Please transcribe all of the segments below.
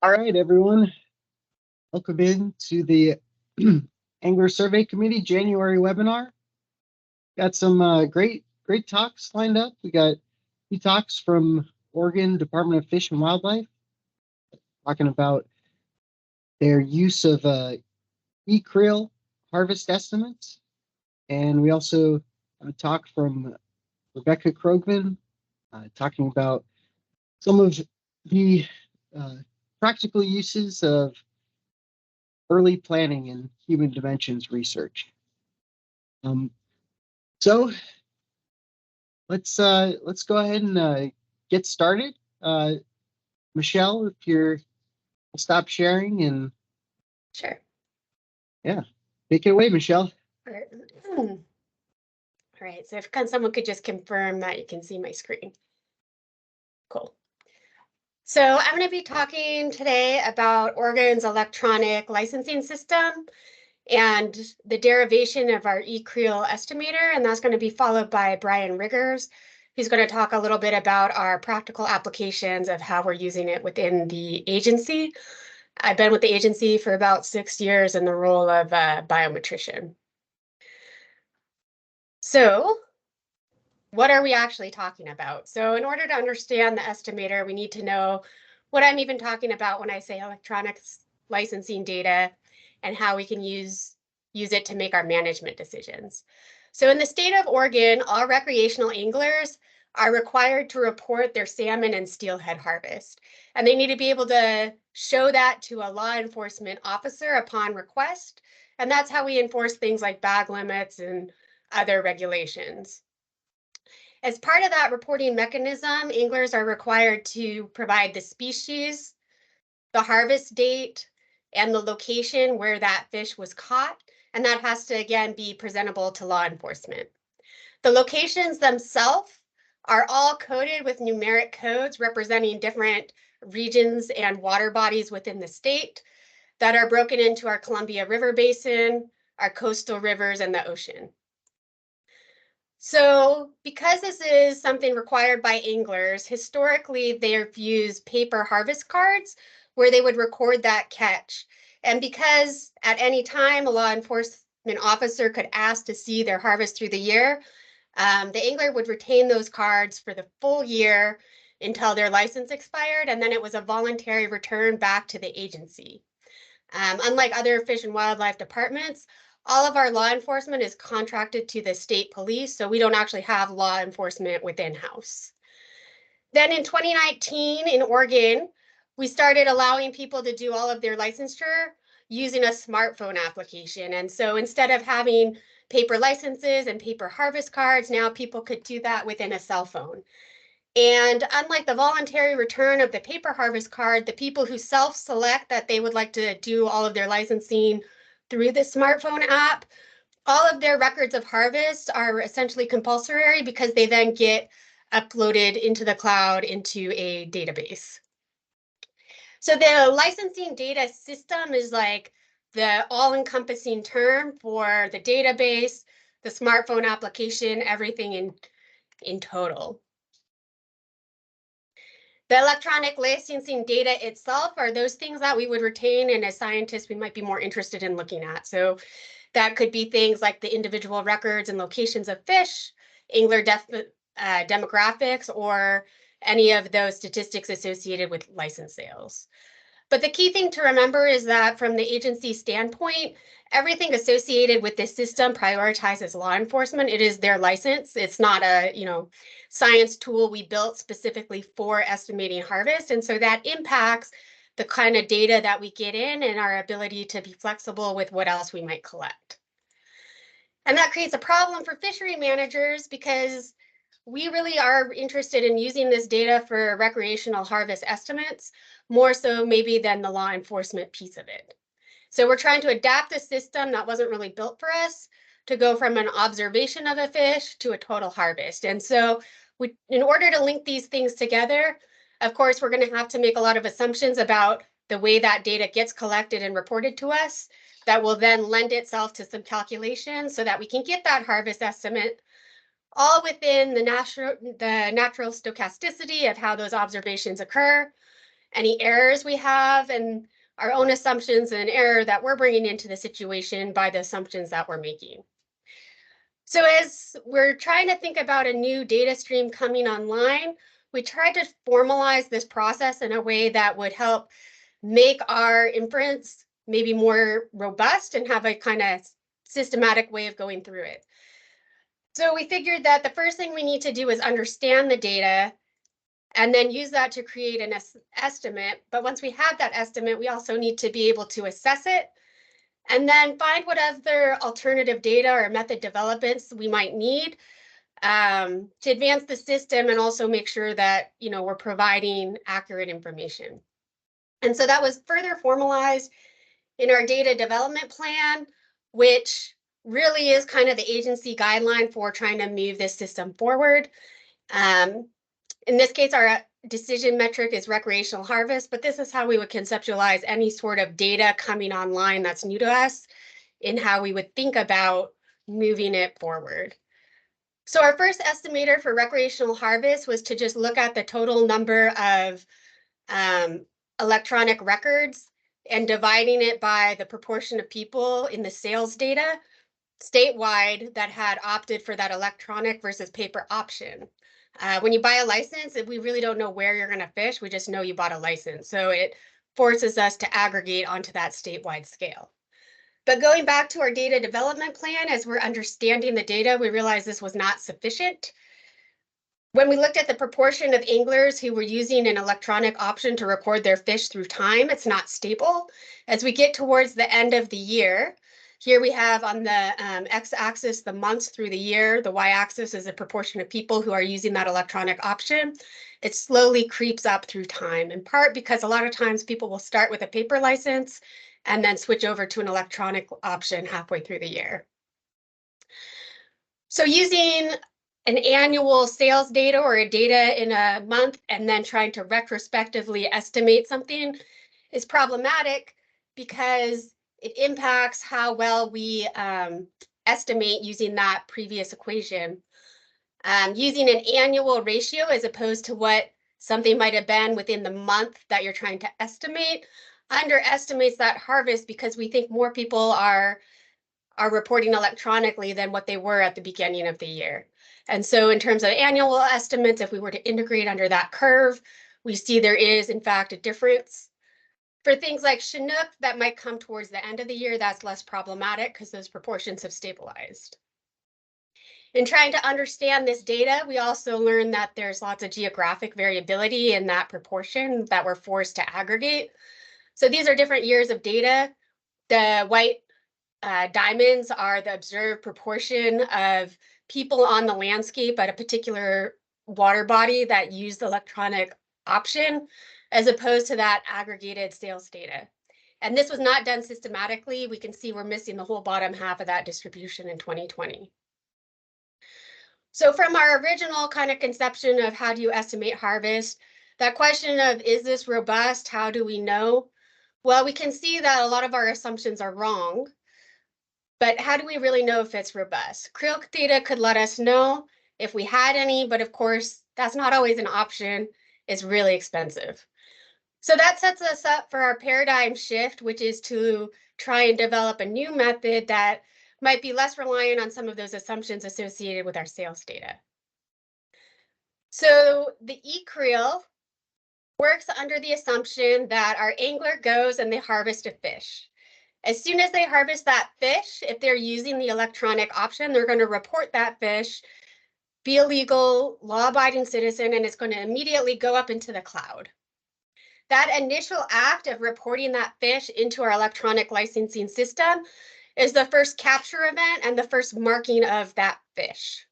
All right, everyone. Welcome in to the Angler Survey Committee January webinar. Got some great talks lined up. We got 2 talks from Oregon Department of Fish and Wildlife talking about their use of e-Creel harvest estimates. And we also have a talk from Rebecca Krogman talking about some of the practical uses of early planning and human dimensions research. So let's go ahead and get started. Michelle, if you're stop sharing and Sure. Yeah, take it away, Michelle. All right, so if someone could just confirm that you can see my screen. Cool. So I'm going to be talking today about Oregon's electronic licensing system and the derivation of our e-Creel estimator, and that's going to be followed by Brian Riggers, who's going to talk a little bit about our practical applications of how we're using it within the agency. I've been with the agency for about 6 years in the role of biometrician. So what are we actually talking about? So in order to understand the estimator, we need to know what I'm even talking about when I say electronics licensing data and how we can use it to make our management decisions. So in the state of Oregon, all recreational anglers are required to report their salmon and steelhead harvest. And they need to be able to show that to a law enforcement officer upon request. And that's how we enforce things like bag limits and other regulations. As part of that reporting mechanism, anglers are required to provide the species, the harvest date, and the location where that fish was caught. And that has to, again, be presentable to law enforcement. The locations themselves are all coded with numeric codes representing different regions and water bodies within the state that are broken into our Columbia River Basin, our coastal rivers, and the ocean. So because this is something required by anglers, historically they've used paper harvest cards where they would record that catch. And because at any time a law enforcement officer could ask to see their harvest through the year, the angler would retain those cards for the full year until their license expired, and then it was a voluntary return back to the agency. Unlike other fish and wildlife departments, all of our law enforcement is contracted to the state police, so we don't actually have law enforcement within house. Then in 2019 in Oregon, we started allowing people to do all of their licensure using a smartphone application. And so instead of having paper licenses and paper harvest cards, now people could do that within a cell phone. And unlike the voluntary return of the paper harvest card, the people who self-select that they would like to do all of their licensing through the smartphone app, all of their records of harvest are essentially compulsory because they then get uploaded into the cloud into a database. So the licensing data system is like the all-encompassing term for the database, the smartphone application, everything in total. The electronic licensing data itself are those things that we would retain, and as scientists, we might be more interested in looking at. So that could be things like the individual records and locations of fish, angler demographics, or any of those statistics associated with license sales. But the key thing to remember is that from the agency standpoint, everything associated with this system prioritizes law enforcement. It is their license. It's not a, science tool we built specifically for estimating harvest. And so that impacts the kind of data that we get in and our ability to be flexible with what else we might collect. And that creates a problem for fishery managers because we really are interested in using this data for recreational harvest estimates, more so maybe than the law enforcement piece of it. So we're trying to adapt a system that wasn't really built for us to go from an observation of a fish to a total harvest. And so in order to link these things together, of course, we're going to have to make a lot of assumptions about the way that data gets collected and reported to us that will then lend itself to some calculations so that we can get that harvest estimate all within the natural stochasticity of how those observations occur. any errors we have, and our own assumptions and error that we're bringing into the situation by the assumptions that we're making. So as we're trying to think about a new data stream coming online, we tried to formalize this process in a way that would help make our inference maybe more robust and have a kind of systematic way of going through it. So we figured that the first thing we need to do is understand the data and then use that to create an estimate. But once we have that estimate, we also need to be able to assess it and then find what other alternative data or method developments we might need to advance the system and also make sure that, you know, we're providing accurate information. And so that was further formalized in our data development plan, which really is kind of the agency guideline for trying to move this system forward. In this case, our decision metric is recreational harvest, but this is how we would conceptualize any sort of data coming online that's new to us in how we would think about moving it forward. So our first estimator for recreational harvest was to just look at the total number of electronic records and dividing it by the proportion of people in the sales data statewide that had opted for that electronic versus paper option. When you buy a license, we really don't know where you're going to fish. We just know you bought a license. So it forces us to aggregate onto that statewide scale. But going back to our data development plan, as we're understanding the data, we realized this was not sufficient. When we looked at the proportion of anglers who were using an electronic option to record their fish through time, it's not stable. As we get towards the end of the year, here we have on the x-axis the months through the year. The y-axis is the proportion of people who are using that electronic option. It slowly creeps up through time, in part because a lot of times people will start with a paper license and then switch over to an electronic option halfway through the year. So using an annual sales data or a data in a month and then trying to retrospectively estimate something is problematic because it impacts how well we estimate using that previous equation. Using an annual ratio as opposed to what something might have been within the month that you're trying to estimate underestimates that harvest because we think more people are reporting electronically than what they were at the beginning of the year. And so in terms of annual estimates, if we were to integrate under that curve, we see there is in fact a difference. For things like Chinook that might come towards the end of the year, that's less problematic because those proportions have stabilized. In trying to understand this data, we also learned that there's lots of geographic variability in that proportion that we're forced to aggregate. So these are different years of data. The white diamonds are the observed proportion of people on the landscape at a particular water body that use the electronic option, as opposed to that aggregated sales data. And this was not done systematically. We can see we're missing the whole bottom half of that distribution in 2020. So from our original kind of conception of how do you estimate harvest, that question of is this robust, how do we know? Well, we can see that a lot of our assumptions are wrong. But how do we really know if it's robust? Creel data could let us know if we had any, but of course, that's not always an option. It's really expensive. So that sets us up for our paradigm shift, which is to try and develop a new method that might be less reliant on some of those assumptions associated with our sales data. So the e-Creel works under the assumption that our angler goes and they harvest a fish. As soon as they harvest that fish, if they're using the electronic option, they're going to report that fish, be a legal, law-abiding citizen, and it's going to immediately go up into the cloud. That initial act of reporting that fish into our electronic licensing system is the first capture event and the first marking of that fish.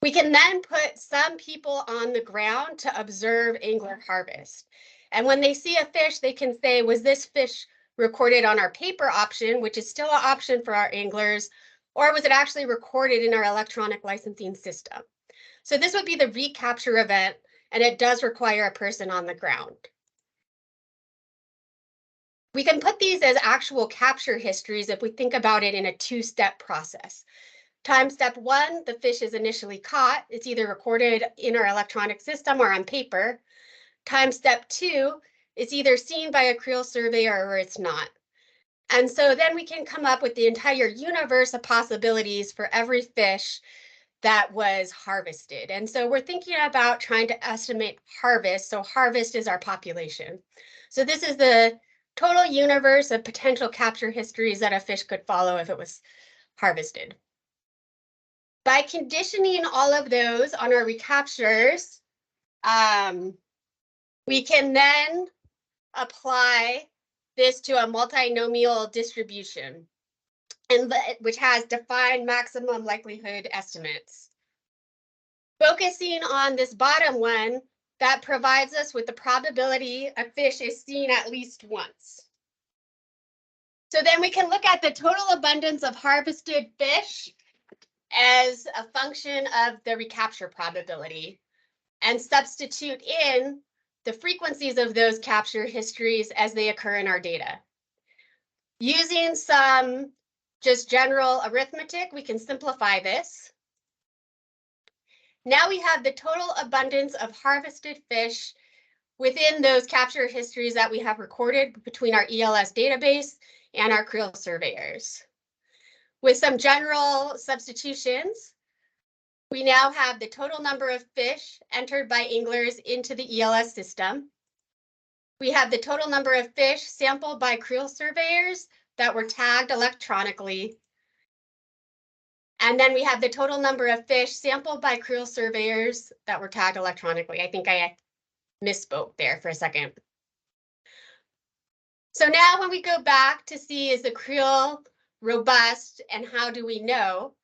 We can then put some people on the ground to observe angler harvest. And when they see a fish, they can say, was this fish recorded on our paper option, which is still an option for our anglers, or was it actually recorded in our electronic licensing system? So this would be the recapture event, and it does require a person on the ground. We can put these as actual capture histories if we think about it in a two-step process. Time step one, the fish is initially caught. It's either recorded in our electronic system or on paper. time step 2, it's either seen by a creel surveyor or it's not. And so then we can come up with the entire universe of possibilities for every fish that was harvested. And so we're thinking about trying to estimate harvest. So harvest is our population. So this is the total universe of potential capture histories that a fish could follow if it was harvested. By conditioning all of those on our recaptures, we can then apply this to a multinomial distribution, and which has defined maximum likelihood estimates. Focusing on this bottom one, that provides us with the probability a fish is seen at least once. So then we can look at the total abundance of harvested fish as a function of the recapture probability and substitute in the frequencies of those capture histories as they occur in our data. Using some just general arithmetic, we can simplify this. Now we have the total abundance of harvested fish within those capture histories that we have recorded between our ELS database and our creel surveyors. With some general substitutions, we now have the total number of fish entered by anglers into the ELS system. We have the total number of fish sampled by creel surveyors that were tagged electronically. And then we have the total number of fish sampled by creel surveyors that were tagged electronically. I think I misspoke there for a second. So now when we go back to see, is the creel robust and how do we know,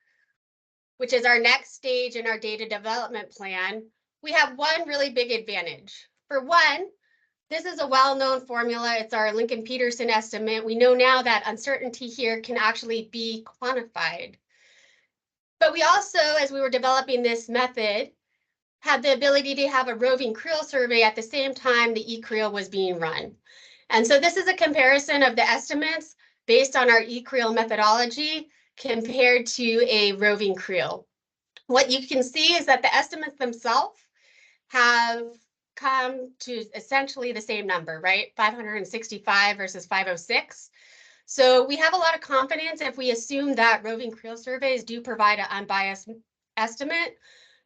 which is our next stage in our data development plan, we have one really big advantage. For one, this is a well-known formula. It's our Lincoln-Peterson estimate. We know now that uncertainty here can actually be quantified. But we also, as we were developing this method, had the ability to have a roving creel survey at the same time the e-Creel was being run. And so this is a comparison of the estimates based on our e-Creel methodology compared to a roving creel. What you can see is that the estimates themselves have come to essentially the same number, right? 565 versus 506. So we have a lot of confidence if we assume that roving creel surveys do provide an unbiased estimate,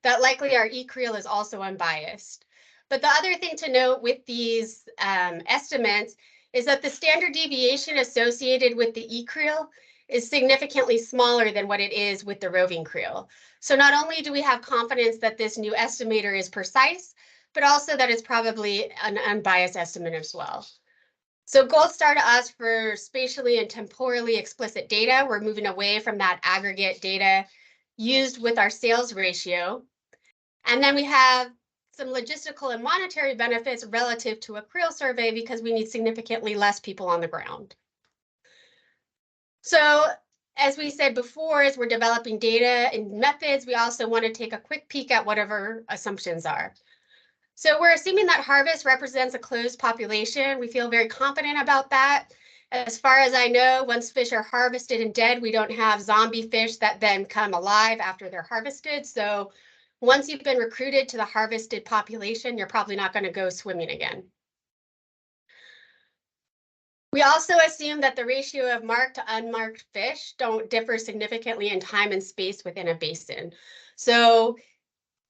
that likely our e-Creel is also unbiased. But the other thing to note with these estimates is that the standard deviation associated with the e-Creel is significantly smaller than what it is with the roving creel. So not only do we have confidence that this new estimator is precise, but also that it's probably an unbiased estimate as well. So gold star to us for spatially and temporally explicit data. We're moving away from that aggregate data used with our sales ratio. And then we have some logistical and monetary benefits relative to a creel survey because we need significantly less people on the ground. So as we said before, as we're developing data and methods, we also want to take a quick peek at whatever assumptions are. So we're assuming that harvest represents a closed population. We feel very confident about that. As far as I know, once fish are harvested and dead, we don't have zombie fish that then come alive after they're harvested. So once you've been recruited to the harvested population, you're probably not going to go swimming again. We also assume that the ratio of marked to unmarked fish don't differ significantly in time and space within a basin. So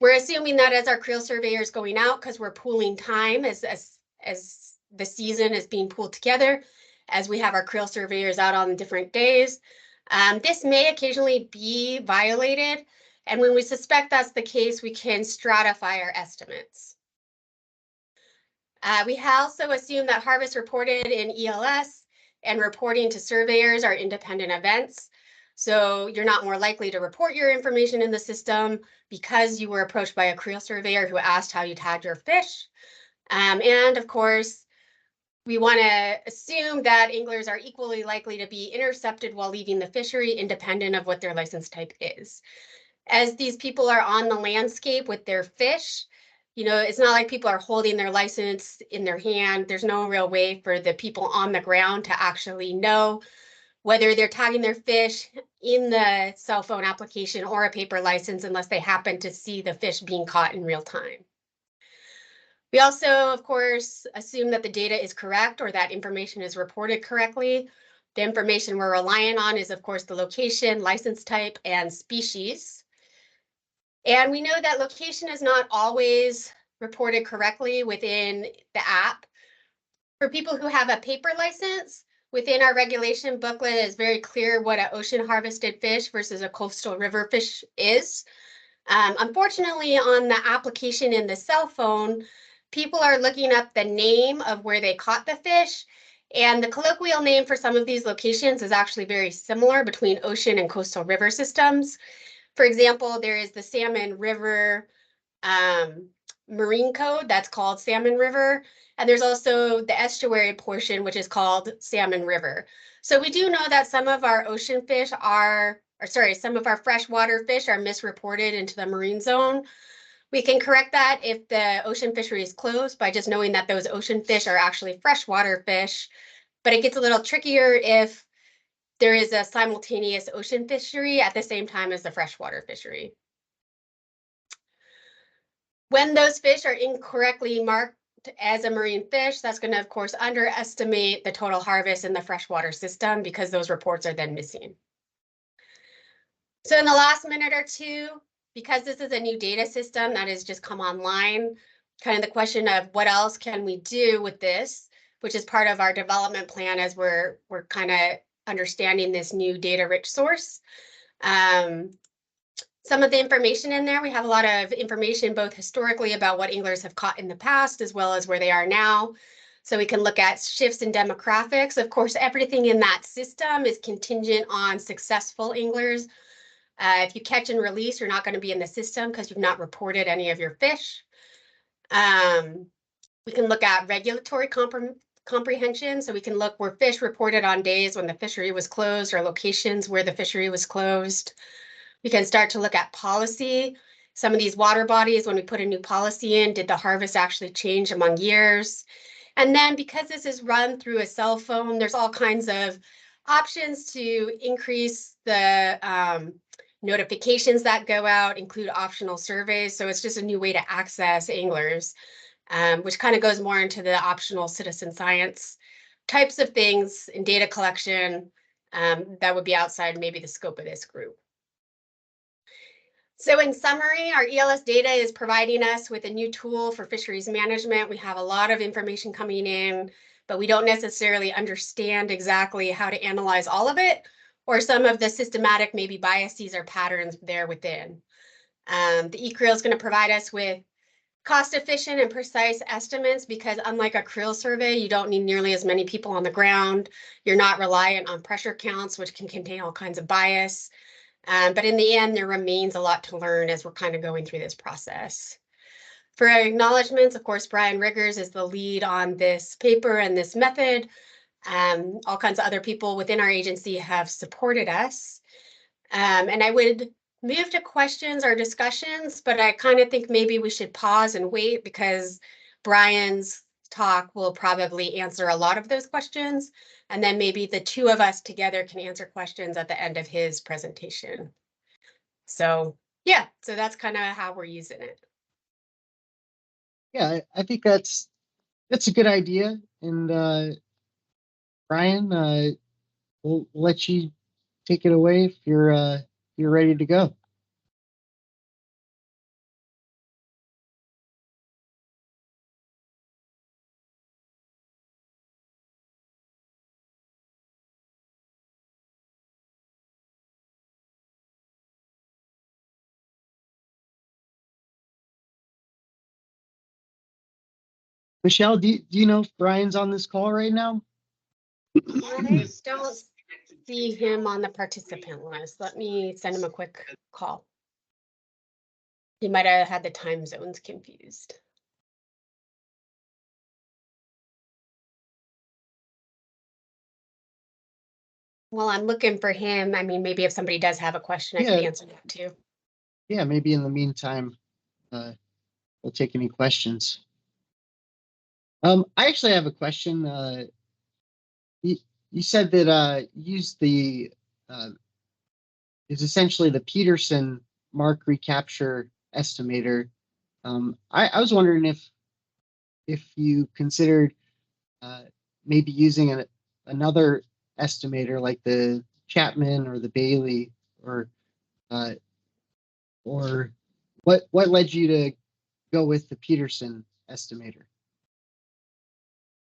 we're assuming that as our creel surveyor is going out, because we're pooling time as the season is being pooled together, as we have our creel surveyors out on different days. This may occasionally be violated, and when we suspect that's the case, we can stratify our estimates. We also assume that harvest reported in ELS and reporting to surveyors are independent events. So you're not more likely to report your information in the system because you were approached by a creel surveyor who asked how you tagged your fish. And of course, we want to assume that anglers are equally likely to be intercepted while leaving the fishery, independent of what their license type is. As these people are on the landscape with their fish, you know, it's not like people are holding their license in their hand. There's no real way for the people on the ground to actually know whether they're tagging their fish in the cell phone application or a paper license unless they happen to see the fish being caught in real time. We also, of course, assume that the data is correct or that information is reported correctly. The information we're relying on is, of course, the location, license type, and species. And we know that location is not always reported correctly within the app. For people who have a paper license, within our regulation booklet, it's very clear what an ocean harvested fish versus a coastal river fish is. Unfortunately, on the application in the cell phone, people are looking up the name of where they caught the fish, and the colloquial name for some of these locations is actually very similar between ocean and coastal river systems. For example, there is the Salmon River marine code that's called Salmon River, and there's also the estuary portion, which is called Salmon River. So we do know that some of our ocean fish are, or sorry, some of our freshwater fish are misreported into the marine zone. We can correct that if the ocean fishery is closed by just knowing that those ocean fish are actually freshwater fish, but it gets a little trickier if there is a simultaneous ocean fishery at the same time as the freshwater fishery. When those fish are incorrectly marked as a marine fish, that's going to, of course, underestimate the total harvest in the freshwater system because those reports are then missing. So in the last minute or two, because this is a new data system that has just come online, kind of the question of what else can we do with this, which is part of our development plan as we're kind of understanding this new data-rich source. Some of the information in there, we have a lot of information both historically about what anglers have caught in the past as well as where they are now. So we can look at shifts in demographics. Of course, everything in that system is contingent on successful anglers. If you catch and release, you're not going to be in the system because you've not reported any of your fish. We can look at regulatory comprehension. So we can look where fish reported on days when the fishery was closed or locations where the fishery was closed. We can start to look at policy. Some of these water bodies, when we put a new policy in, did the harvest actually change among years? And then because this is run through a cell phone, there's all kinds of options to increase the notifications that go out, include optional surveys. So it's just a new way to access anglers, which kind of goes more into the optional citizen science types of things in data collection that would be outside maybe the scope of this group. So in summary, our ELS data is providing us with a new tool for fisheries management. We have a lot of information coming in, but we don't necessarily understand exactly how to analyze all of it, or some of the systematic maybe biases or patterns there within. The e-Creel is going to provide us with cost-efficient and precise estimates because unlike a creel survey, you don't need nearly as many people on the ground. You're not reliant on pressure counts, which can contain all kinds of bias. But in the end, there remains a lot to learn as we're kind of going through this process. For our acknowledgements, of course, Brian Riggers is the lead on this paper and this method. All kinds of other people within our agency have supported us. And I would move to questions or discussions, but I kind of think maybe we should pause and wait because Brian's talk will probably answer a lot of those questions. And then maybe the two of us together can answer questions at the end of his presentation. So yeah, so that's kind of how we're using it. Yeah, I think that's a good idea. And Brian, we'll let you take it away if you're ready to go. Michelle, do you know if Brian's on this call right now? I don't see him on the participant list. Let me send him a quick call. He might have had the time zones confused. Well, I'm looking for him. I mean, maybe if somebody does have a question, I could answer that too. Yeah, maybe in the meantime, we'll take any questions. I actually have a question. You said that use the is essentially the Peterson mark recapture estimator. I was wondering if if you considered maybe using another estimator like the Chapman or the Bailey, or uh, or what led you to go with the Peterson estimator?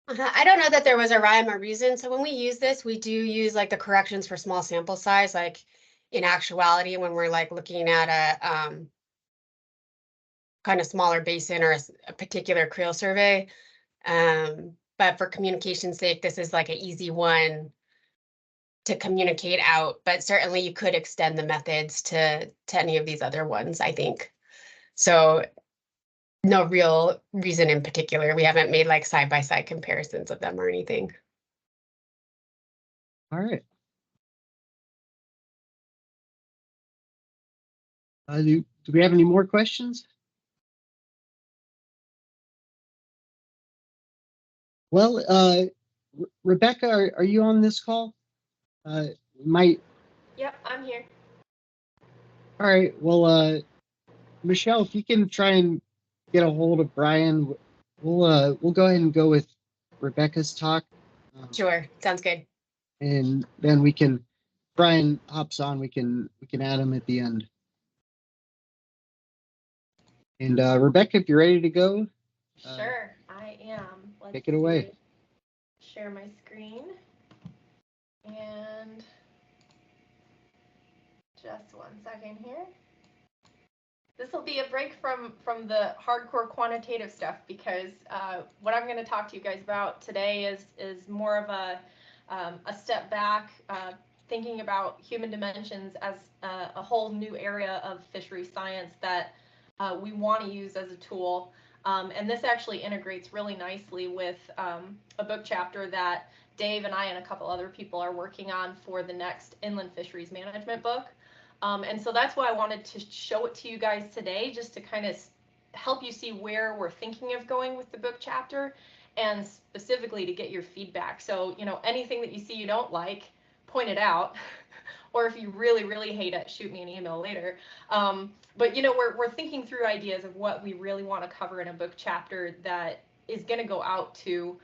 I don't know that there was a rhyme or reason. So when we use this, we do use like the corrections for small sample size, like in actuality, when we're like looking at a kind of smaller basin or a particular creel survey. But for communication's sake, this is like an easy one to communicate out, but certainly you could extend the methods to any of these other ones, I think. So no real reason in particular. We haven't made like side-by-side comparisons of them or anything. All right. Do we have any more questions? Well, Rebecca, are you on this call? Might. Yep, I'm here. All right. Well, Michelle, if you can try and get a hold of Brian, we'll go ahead and go with Rebecca's talk. Sure, sounds good. And then we can, Brian hops on, we can add him at the end. And Rebecca, if you're ready to go, Sure, I am. Let's take it away. Share my screen. And just 1 second here. This will be a break from the hardcore quantitative stuff, because what I'm going to talk to you guys about today is more of a step back, thinking about human dimensions as a whole new area of fishery science that we want to use as a tool. And this actually integrates really nicely with a book chapter that Dave and I and a couple other people are working on for the next inland fisheries management book. And so that's why I wanted to show it to you guys today, just to kind of help you see where we're thinking of going with the book chapter, and specifically to get your feedback. So, you know, anything that you see you don't like, point it out. Or if you really, really hate it, shoot me an email later. But, you know, we're thinking through ideas of what we really want to cover in a book chapter that is going to go out to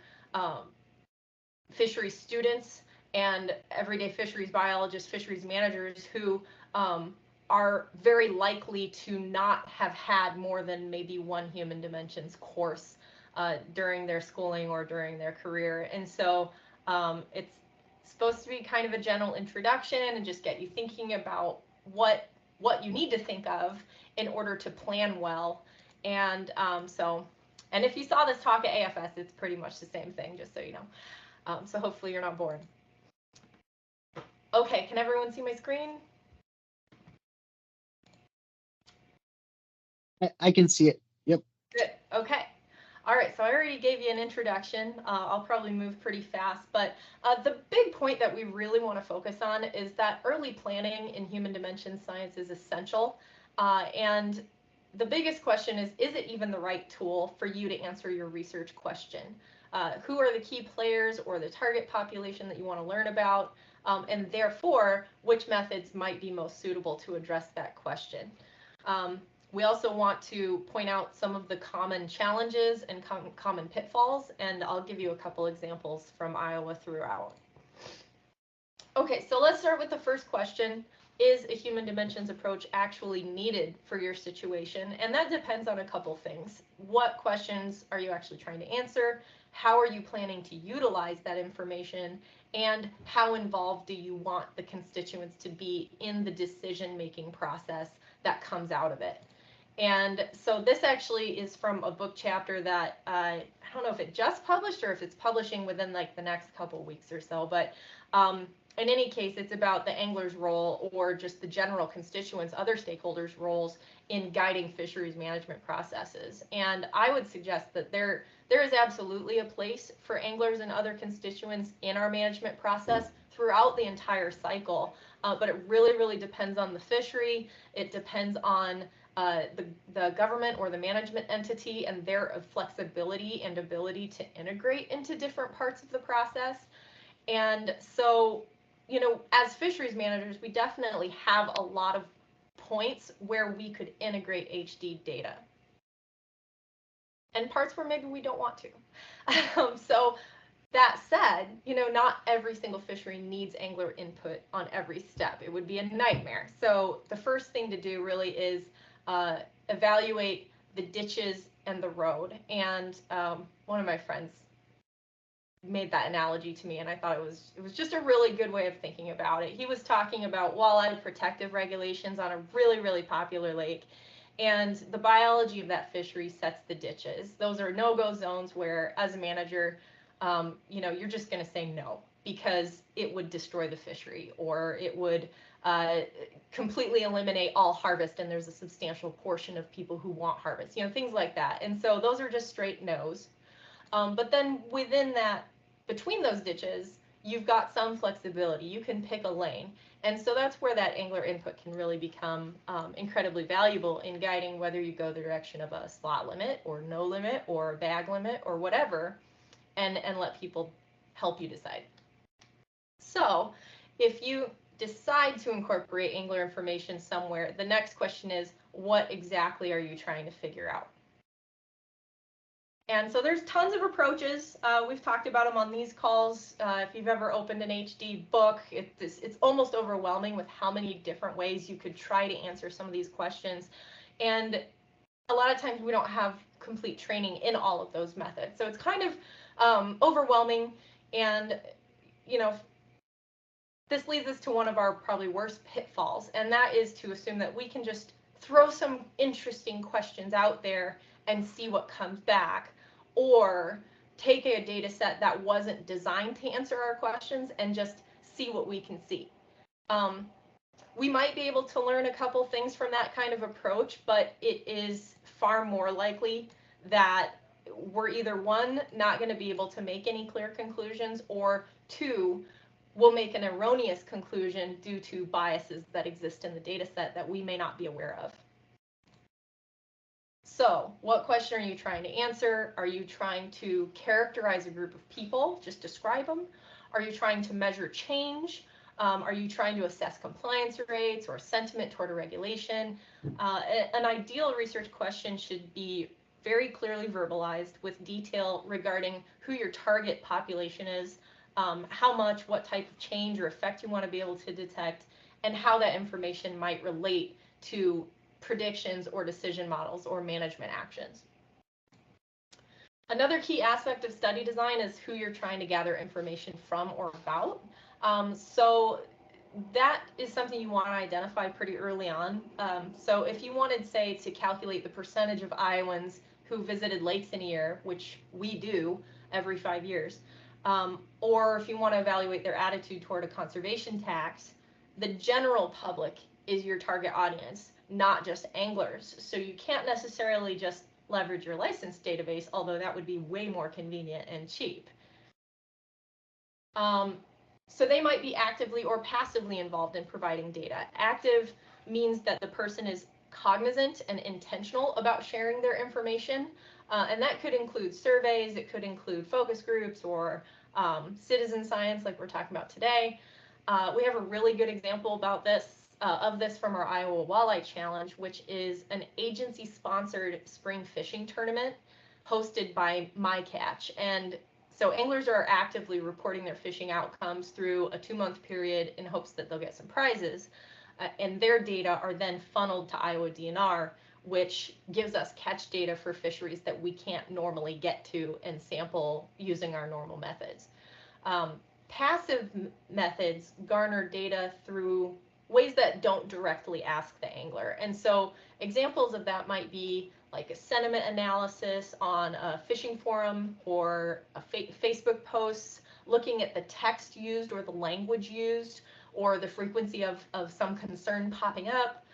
fisheries students and everyday fisheries biologists, fisheries managers who are very likely to not have had more than maybe one human dimensions course during their schooling or during their career. And so it's supposed to be kind of a general introduction and just get you thinking about what you need to think of in order to plan well. And and if you saw this talk at AFS, it's pretty much the same thing, just so you know. So hopefully you're not bored. Okay, can everyone see my screen? I can see it. Yep. Good. Okay. All right, so I already gave you an introduction. I'll probably move pretty fast, but the big point that we really want to focus on is that early planning in human dimensions science is essential. And the biggest question is it even the right tool for you to answer your research question? Who are the key players or the target population that you want to learn about? And therefore, which methods might be most suitable to address that question? We also want to point out some of the common challenges and common pitfalls, and I'll give you a couple examples from Iowa throughout. Okay, so let's start with the first question. Is a human dimensions approach actually needed for your situation? And that depends on a couple things. What questions are you actually trying to answer? How are you planning to utilize that information? And how involved do you want the constituents to be in the decision-making process that comes out of it? And so this actually is from a book chapter that I don't know if it just published or if it's publishing within like the next couple weeks or so, but in any case, it's about the angler's role, or just the general constituents, other stakeholders' roles in guiding fisheries management processes. And I would suggest that there is absolutely a place for anglers and other constituents in our management process throughout the entire cycle, but it really, really depends on the fishery. It depends on the government or the management entity and their flexibility and ability to integrate into different parts of the process. And so, you know, as fisheries managers, we definitely have a lot of points where we could integrate HD data. and parts where maybe we don't want to. So that said, not every single fishery needs angler input on every step. It would be a nightmare. So the first thing to do really is evaluate the ditches and the road. And one of my friends made that analogy to me, and I thought it was just a really good way of thinking about it. He was talking about walleye protective regulations on a really, really popular lake, and the biology of that fishery sets the ditches. Those are no-go zones where, as a manager, you're just going to say no because it would destroy the fishery, or it would completely eliminate all harvest, and there's a substantial portion of people who want harvest, things like that. And so those are just straight no's. But then within that, between those ditches, you've got some flexibility. You can pick a lane. And so that's where that angler input can really become incredibly valuable in guiding whether you go the direction of a slot limit or no limit or a bag limit or whatever, and let people help you decide. So if you decide to incorporate angler information somewhere, the next question is, what exactly are you trying to figure out? And so there's tons of approaches. We've talked about them on these calls. If you've ever opened an HD book, it's almost overwhelming with how many different ways you could try to answer some of these questions. And a lot of times we don't have complete training in all of those methods. So it's kind of overwhelming. And, this leads us to one of our probably worst pitfalls, and that is to assume that we can just throw some interesting questions out there and see what comes back, or take a data set that wasn't designed to answer our questions and just see what we can see. We might be able to learn a couple things from that kind of approach, but it is far more likely that we're either, one, not going to be able to make any clear conclusions, or two, we'll make an erroneous conclusion due to biases that exist in the data set that we may not be aware of. So what question are you trying to answer? Are you trying to characterize a group of people, just describe them? Are you trying to measure change? Are you trying to assess compliance rates or sentiment toward a regulation? An ideal research question should be very clearly verbalized with detail regarding who your target population is, how much, what type of change or effect you want to be able to detect, and how that information might relate to predictions or decision models or management actions. Another key aspect of study design is who you're trying to gather information from or about. So that is something you want to identify pretty early on. So if you wanted, say, to calculate the percentage of Iowans who visited lakes in a year, which we do every 5 years, or if you want to evaluate their attitude toward a conservation tax, the general public is your target audience, not just anglers. So you can't necessarily just leverage your license database, although that would be way more convenient and cheap. So they might be actively or passively involved in providing data. Active means that the person is cognizant and intentional about sharing their information. And that could include surveys, it could include focus groups, or citizen science like we're talking about today. We have a really good example about of this from our Iowa Walleye Challenge, which is an agency-sponsored spring fishing tournament hosted by MyCatch. And so anglers are actively reporting their fishing outcomes through a 2-month period in hopes that they'll get some prizes. And their data are then funneled to Iowa DNR, which gives us catch data for fisheries that we can't normally get to and sample using our normal methods. Passive methods garner data through ways that don't directly ask the angler. And so examples of that might be like a sentiment analysis on a fishing forum or a Facebook posts, looking at the text used or the language used or the frequency of some concern popping up.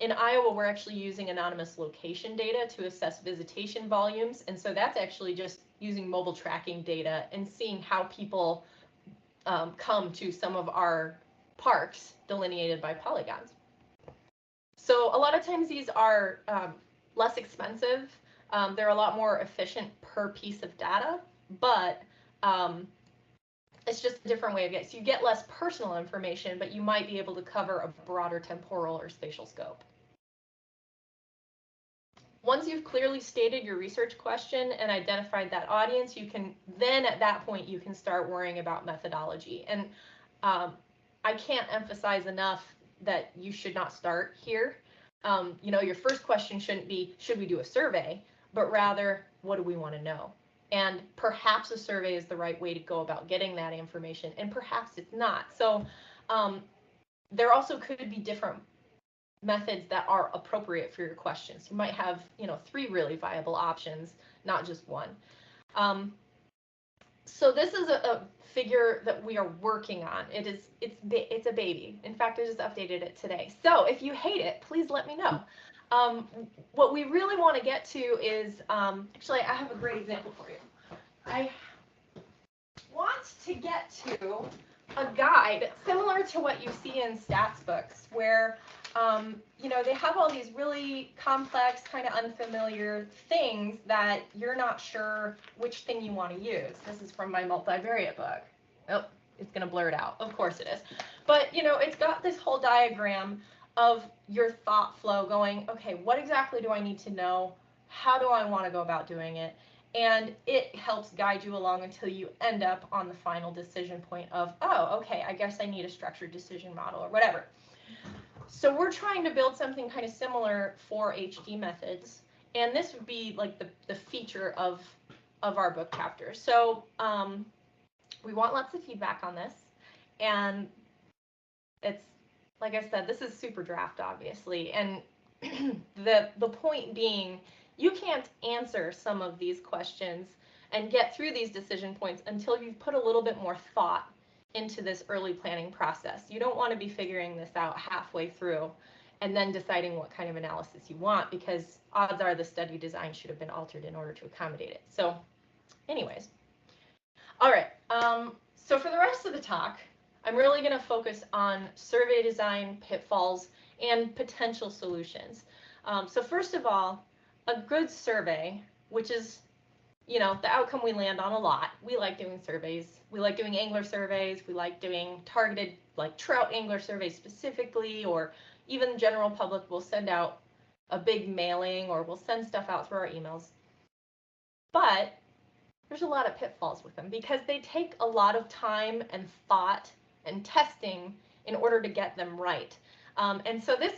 In Iowa, we're actually using anonymous location data to assess visitation volumes. And so that's actually just using mobile tracking data and seeing how people come to some of our parks delineated by polygons. So a lot of times these are less expensive. They're a lot more efficient per piece of data, but it's just a different way of getting. So you get less personal information, but you might be able to cover a broader temporal or spatial scope. Once you've clearly stated your research question and identified that audience, you can then at that point you can start worrying about methodology. And I can't emphasize enough that you should not start here. You know, your first question shouldn't be, should we do a survey, but rather, what do we want to know? And perhaps a survey is the right way to go about getting that information, and perhaps it's not. So there also could be different methods that are appropriate for your questions. You might have, you know, 3 really viable options, not just one. So this is a figure that we are working on. It's a baby. In fact, I just updated it today. So if you hate it, please let me know. What we really want to get to is, actually, I have a great example for you. I want to get to a guide similar to what you see in stats books, where you know, they have all these really complex, kind of unfamiliar things that you're not sure which thing you want to use. This is from my multivariate book. Oh, it's going to blur it out. Of course it is. But, you know, it's got this whole diagram of your thought flow going, okay, what exactly do I need to know? How do I want to go about doing it? And it helps guide you along until you end up on the final decision point of, oh, okay, I guess I need a structured decision model or whatever. So we're trying to build something kind of similar for HD methods, and this would be like the feature of our book chapter. So we want lots of feedback on this, and it's, like I said, this is super draft, obviously, and the point being, you can't answer some of these questions and get through these decision points until you've put a little bit more thought into this early planning process. You don't want to be figuring this out halfway through and then deciding what kind of analysis you want, because odds are the study design should have been altered in order to accommodate it. So anyways, all right, so for the rest of the talk, I'm really going to focus on survey design, pitfalls, and potential solutions. So first of all, a good survey, which is, you know, the outcome we land on a lot. We like doing surveys. We like doing angler surveys. We like doing targeted, like trout angler surveys specifically, or even the general public will send out a big mailing, or we'll send stuff out through our emails. But there's a lot of pitfalls with them because they take a lot of time and thought and testing in order to get them right. And so this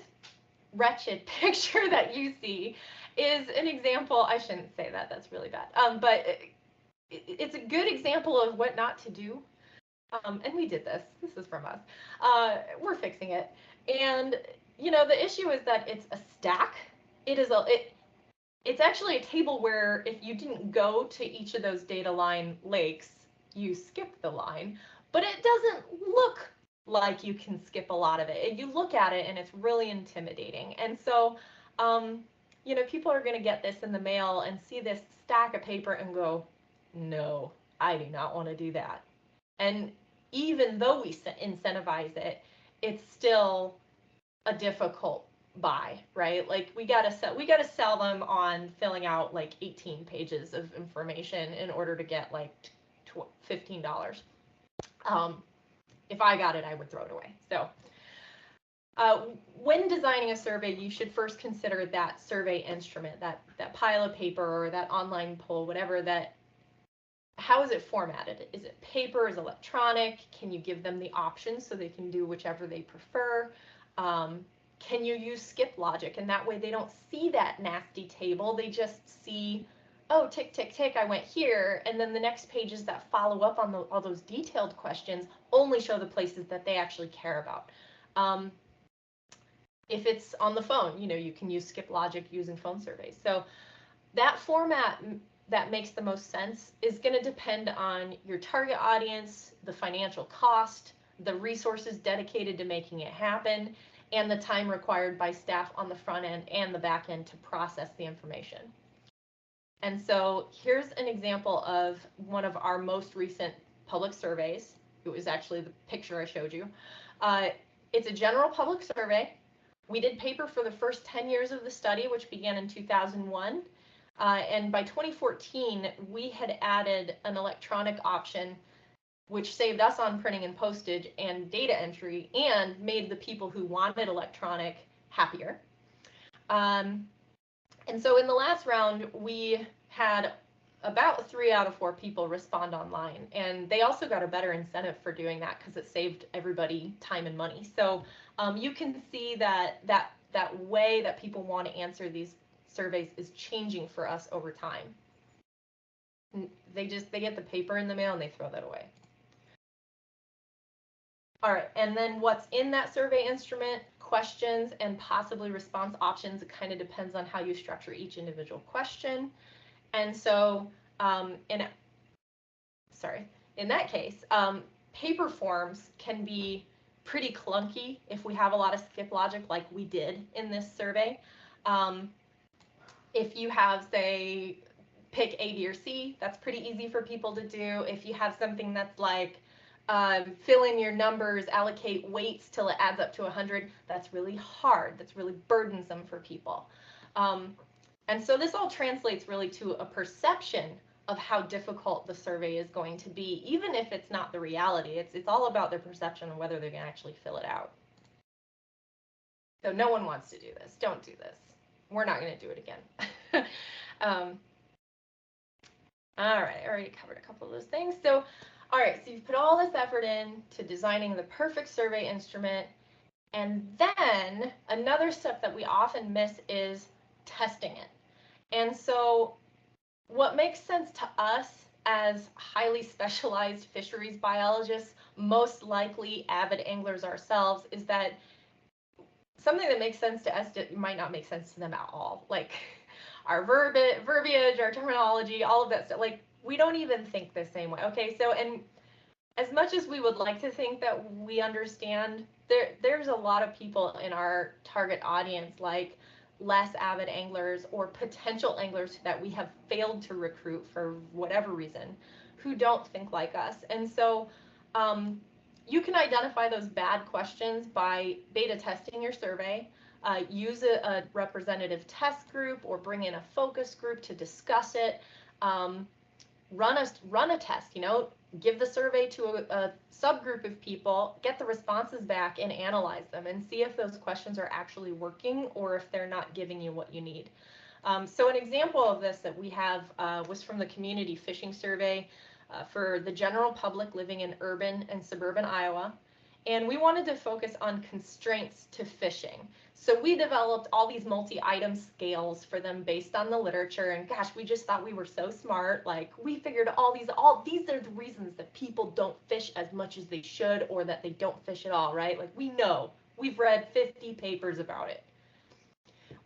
wretched picture that you see is an example. I shouldn't say that, that's really bad. But it's a good example of what not to do. And we did this. This is from us. We're fixing it. And you know, the issue is that it's a stack. It's actually a table where if you didn't go to each of those data line lakes, you skip the line, but it doesn't look like you can skip a lot of it. You look at it and it's really intimidating. And so, you know, people are going to get this in the mail and see this stack of paper and go, no, I do not want to do that. And even though we incentivize it, it's still a difficult buy, right? Like we gotta sell them on filling out like 18 pages of information in order to get like $15. If I got it, I would throw it away. So when designing a survey, you should first consider that survey instrument, that pile of paper or that online poll, whatever that. How is it formatted? Is it paper? Is it electronic? Can you give them the options so they can do whichever they prefer? Can you use skip logic? And that way they don't see that nasty table. They just see, oh, tick, tick, tick, I went here. And then the next pages that follow up on all those detailed questions only show the places that they actually care about. If it's on the phone, you know, you can use skip logic using phone surveys. So that format that makes the most sense is going to depend on your target audience, the financial cost, the resources dedicated to making it happen, and the time required by staff on the front end and the back end to process the information. And so here's an example of one of our most recent public surveys. It was actually the picture I showed you. It's a general public survey. We did paper for the first 10 years of the study, which began in 2001. And by 2014, we had added an electronic option, which saved us on printing and postage and data entry and made the people who wanted electronic happier. And so in the last round, we had about 3 out of 4 people respond online, and they also got a better incentive for doing that because it saved everybody time and money. So you can see that way that people want to answer these surveys is changing for us over time. They get the paper in the mail and they throw that away. All right, and then what's in that survey instrument, questions and possibly response options. It kind of depends on how you structure each individual question. And so in that case, paper forms can be pretty clunky if we have a lot of skip logic like we did in this survey. If you have, say, pick A, B, or C, that's pretty easy for people to do. If you have something that's like fill in your numbers, allocate weights till it adds up to 100, that's really hard. That's really burdensome for people. And so this all translates really to a perception of how difficult the survey is going to be, even if it's not the reality. It's all about their perception of whether they can actually fill it out. So no one wants to do this. Don't do this. We're not going to do it again. All right, I already covered a couple of those things. So, all right, so you've put all this effort into designing the perfect survey instrument. And then another step that we often miss is testing it. And so what makes sense to us as highly specialized fisheries biologists, most likely avid anglers ourselves, is that something that makes sense to us might not make sense to them at all. Like our verbiage, our terminology, all of that stuff, like we don't even think the same way. Okay, so, and as much as we would like to think that we understand, there's a lot of people in our target audience, like less avid anglers or potential anglers that we have failed to recruit for whatever reason, who don't think like us. And so you can identify those bad questions by beta testing your survey, use a representative test group or bring in a focus group to discuss it, run a test, give the survey to a subgroup of people, get the responses back and analyze them and see if those questions are actually working or if they're not giving you what you need. So an example of this that we have was from the community fishing survey for the general public living in urban and suburban Iowa. And we wanted to focus on constraints to fishing. So we developed all these multi-item scales for them based on the literature. And gosh, we just thought we were so smart. Like we figured all these are the reasons that people don't fish as much as they should or that they don't fish at all, right? Like we know, we've read 50 papers about it.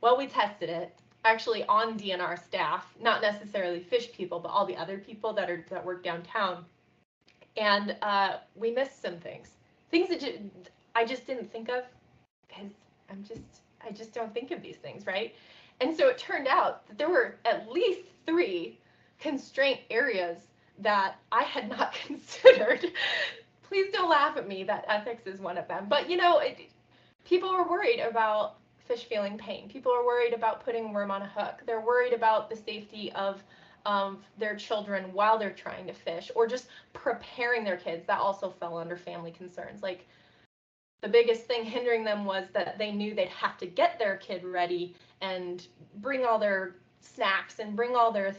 Well, we tested it actually on DNR staff, not necessarily fish people, but all the other people that work downtown. And we missed some things that I just didn't think of because I just don't think of these things, right? And so it turned out that there were at least 3 constraint areas that I had not considered. Please don't laugh at me that ethics is one of them. But people are worried about fish feeling pain. People are worried about putting worm on a hook. They're worried about the safety of their children while they're trying to fish, or just preparing their kids. That also fell under family concerns. Like the biggest thing hindering them was that they knew they'd have to get their kid ready and bring all their snacks and bring all their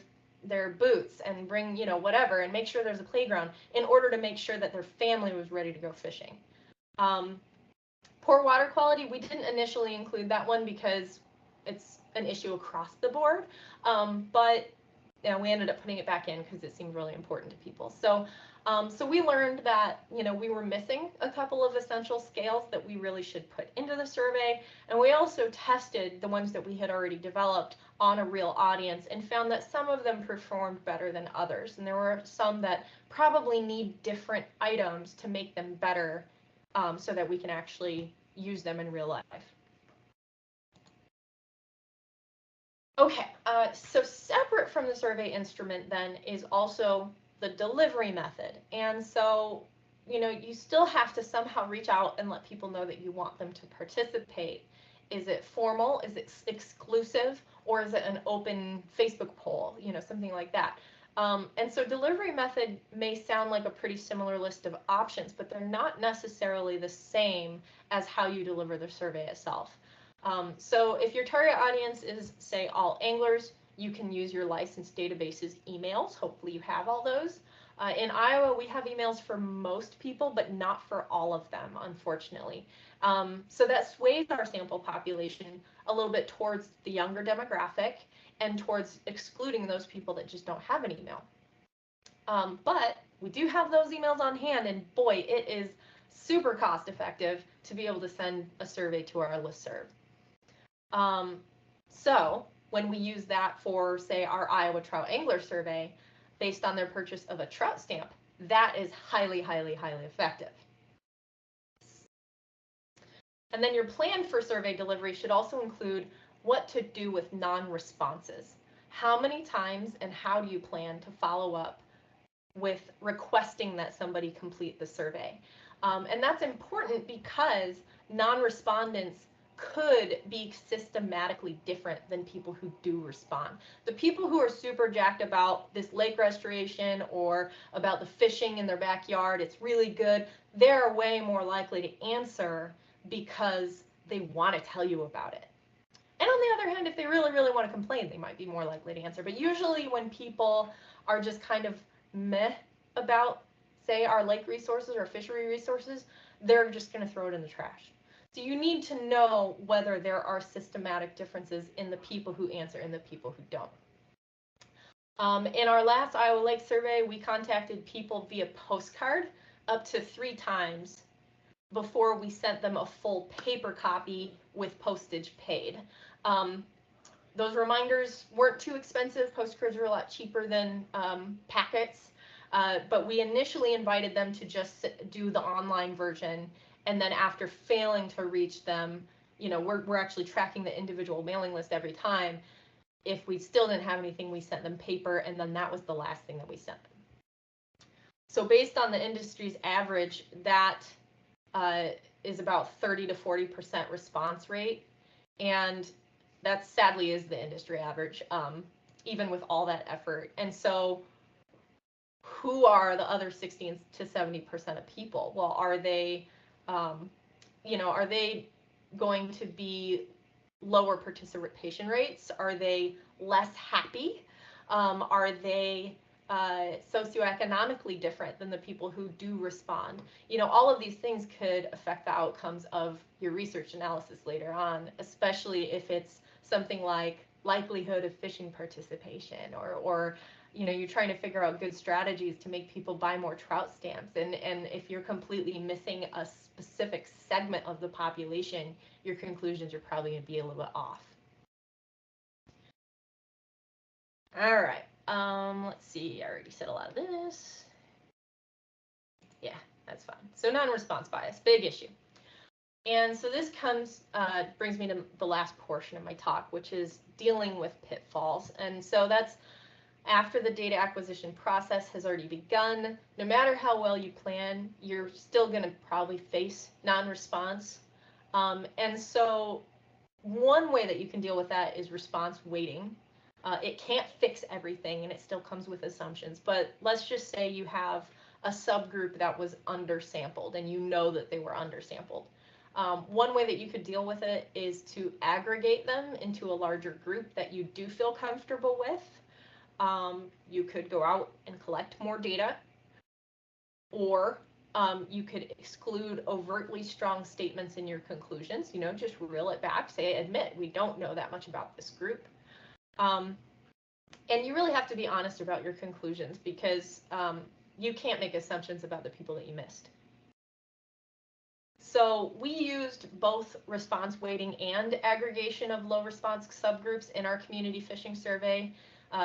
boots and bring whatever and make sure there's a playground in order to make sure that their family was ready to go fishing. Poor water quality, we didn't initially include that one because it's an issue across the board, but we ended up putting it back in because it seemed really important to people. So we learned that we were missing a couple of essential scales that we really should put into the survey, and we also tested the ones that we had already developed on a real audience and found that some of them performed better than others, and there were some that probably need different items to make them better, so that we can actually use them in real life. Okay, so separate from the survey instrument then is also the delivery method. And so, you still have to somehow reach out and let people know that you want them to participate. Is it formal? Is it exclusive? Or is it an open Facebook poll? Something like that. And so delivery method may sound like a pretty similar list of options, but they're not necessarily the same as how you deliver the survey itself. So if your target audience is, say, all anglers, you can use your licensed database's emails. Hopefully you have all those. In Iowa, we have emails for most people, but not for all of them, unfortunately. So that sways our sample population a little bit towards the younger demographic and towards excluding those people that just don't have an email. But we do have those emails on hand, and boy, it is super cost effective to be able to send a survey to our listserv. So when we use that for, say, our Iowa Trout Angler Survey, based on their purchase of a trout stamp, that is highly, highly, highly effective. And then your plan for survey delivery should also include what to do with non-responses. How many times and how do you plan to follow up with requesting that somebody complete the survey? And that's important because non-respondents could be systematically different than people who do respond. The people who are super jacked about this lake restoration or about the fishing in their backyard, it's really good, they're way more likely to answer because they want to tell you about it. And on the other hand, if they really, really want to complain, they might be more likely to answer. But usually when people are just kind of meh about, say, our lake resources or fishery resources, they're just going to throw it in the trash. So you need to know whether there are systematic differences in the people who answer and the people who don't. In our last Iowa Lake survey, we contacted people via postcard up to 3 times before we sent them a full paper copy with postage paid. Those reminders weren't too expensive. Postcards are a lot cheaper than packets, but we initially invited them to just do the online version. And then after failing to reach them, you know, we're actually tracking the individual mailing list every time. If we still didn't have anything, we sent them paper, and then that was the last thing that we sent them. So based on the industry's average, that is about 30 to 40% response rate. And that sadly is the industry average, even with all that effort. And so who are the other 60 to 70% of people? Well, are they, are they going to be lower participation rates? Are they less happy? Are they socioeconomically different than the people who do respond? You know, all of these things could affect the outcomes of your research analysis later on, especially if it's something like likelihood of fishing participation, or you know, you're trying to figure out good strategies to make people buy more trout stamps. And if you're completely missing a specific segment of the population, your conclusions are probably going to be a little bit off. All right. Let's see, I already said a lot of this. Yeah, that's fine. So non-response bias, big issue. And so this brings me to the last portion of my talk, which is dealing with pitfalls. And so that's after the data acquisition process has already begun. No matter how well you plan, you're still going to probably face non-response. And so one way that you can deal with that is response weighting. It can't fix everything, and it still comes with assumptions. But let's just say you have a subgroup that was undersampled, and you know that they were undersampled. One way that you could deal with it is to aggregate them into a larger group that you do feel comfortable with. You could go out and collect more data, or you could exclude overtly strong statements in your conclusions. You know, just reel it back, admit we don't know that much about this group. And you really have to be honest about your conclusions, because you can't make assumptions about the people that you missed. So we used both response weighting and aggregation of low response subgroups in our community fishing survey.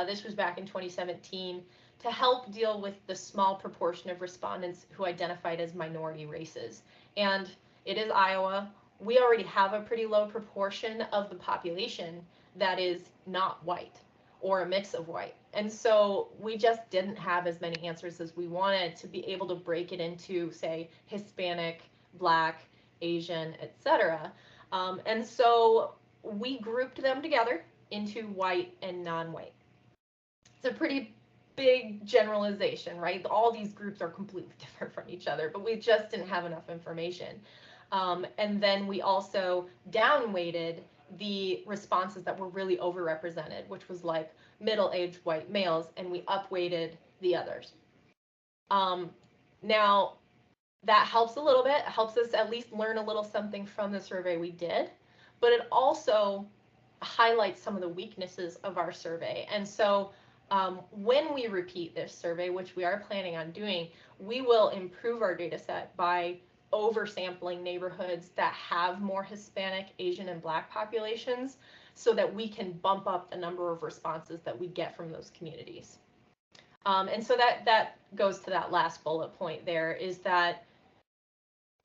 This was back in 2017 to help deal with the small proportion of respondents who identified as minority races. And it is Iowa. We already have a pretty low proportion of the population that is not white or a mix of white. And so we just didn't have as many answers as we wanted to be able to break it into, say, Hispanic, Black, Asian, etc. And so we grouped them together into white and non-white. It's a pretty big generalization, right? All these groups are completely different from each other, but we just didn't have enough information. And then we also down-weighted the responses that were really overrepresented, which was like middle-aged white males, and we up-weighted the others. Now, that helps a little bit. It helps us at least learn a little something from the survey we did, but it also highlights some of the weaknesses of our survey. And so when we repeat this survey, which we are planning on doing, we will improve our data set by oversampling neighborhoods that have more Hispanic, Asian, and Black populations so that we can bump up the number of responses that we get from those communities. And so that goes to that last bullet point there, is that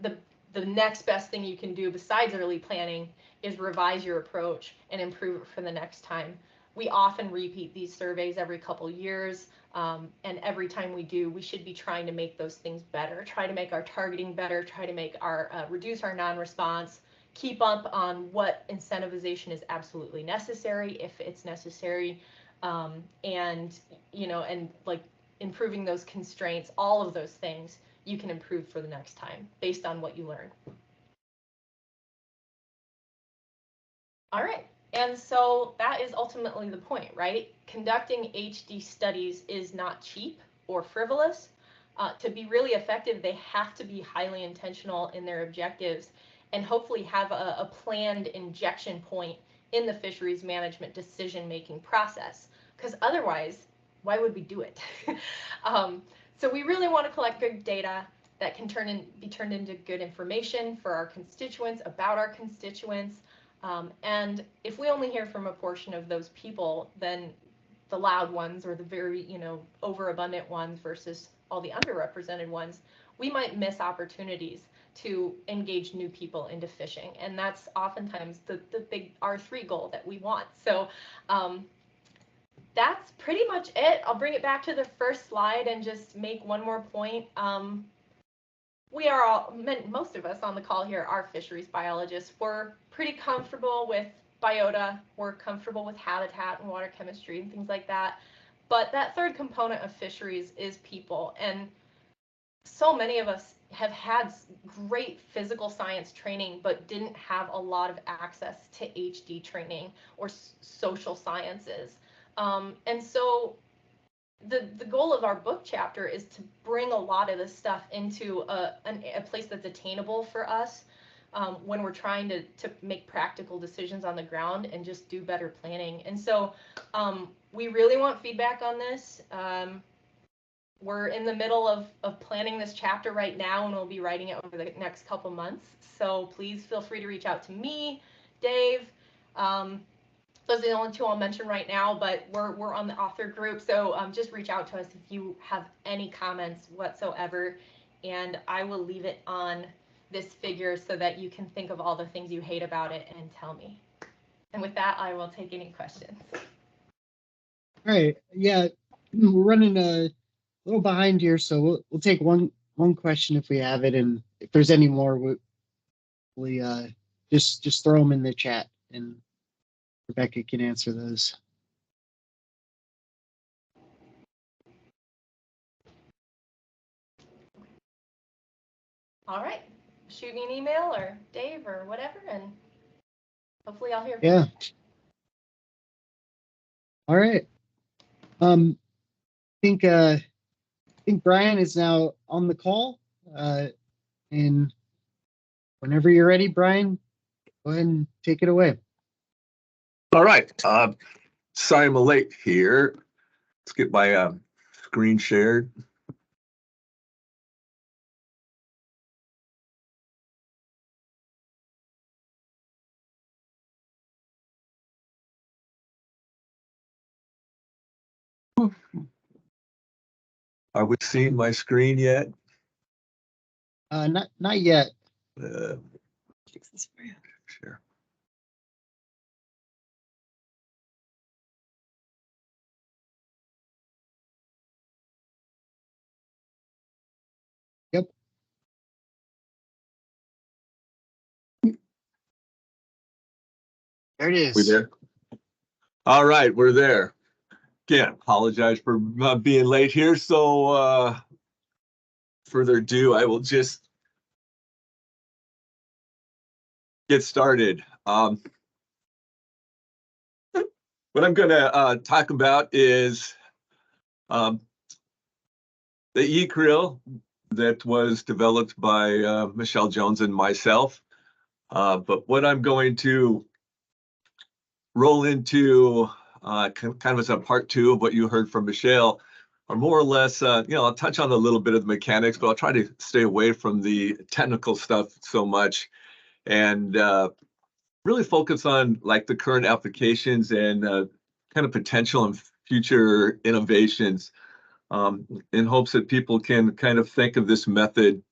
the next best thing you can do besides early planning is revise your approach and improve it for the next time. We often repeat these surveys every couple years, and every time we do, we should be trying to make those things better, try to make our targeting better, try to make our reduce our non-response, keep up on what incentivization is absolutely necessary if it's necessary, and like improving those constraints, all of those things you can improve for the next time based on what you learn. All right, and so that is ultimately the point, right? Conducting HD studies is not cheap or frivolous. To be really effective, they have to be highly intentional in their objectives and hopefully have a planned injection point in the fisheries management decision-making process, because otherwise, why would we do it? So we really want to collect good data that can be turned into good information for our constituents, about our constituents. And if we only hear from a portion of those people, then the loud ones or the very, overabundant ones versus all the underrepresented ones, we might miss opportunities to engage new people into fishing. And that's oftentimes the big R3 goal that we want. So that's pretty much it. I'll bring it back to the first slide and just make one more point. We are all, most of us on the call here are fisheries biologists. We're pretty comfortable with biota. We're comfortable with habitat and water chemistry and things like that. But that third component of fisheries is people. And so many of us have had great physical science training, but didn't have a lot of access to HD training or social sciences. And so the goal of our book chapter is to bring a lot of this stuff into a place that's attainable for us when we're trying to make practical decisions on the ground and just do better planning. And so we really want feedback on this. We're in the middle of planning this chapter right now, and we'll be writing it over the next couple months. So please feel free to reach out to me, Dave. Those are the only two I'll mention right now, but we're on the author group, so just reach out to us if you have any comments whatsoever, and I will leave it on this figure so that you can think of all the things you hate about it and tell me. And with that, I will take any questions. All right, yeah, we're running a little behind here, so we'll take one question if we have it, and if there's any more, we just throw them in the chat and Rebecca can answer those. All right, shoot me an email or Dave or whatever, and hopefully I'll hear from you. All right. I think Brian is now on the call, and whenever you're ready, Brian, go ahead and take it away. All right. Sorry I'm late here. Let's get my screen shared. Are we seeing my screen yet? Not yet. Sure. Yep. There it is. We there? All right, we're there. Again, apologize for being late here. So further ado, I will just get started. What I'm going to talk about is the e-Creel that was developed by Michelle Jones and myself. But what I'm going to roll into kind of as a part two of what you heard from Michelle, are more or less, I'll touch on a little bit of the mechanics, but I'll try to stay away from the technical stuff so much, and really focus on like the current applications and kind of potential and future innovations, in hopes that people can kind of think of this method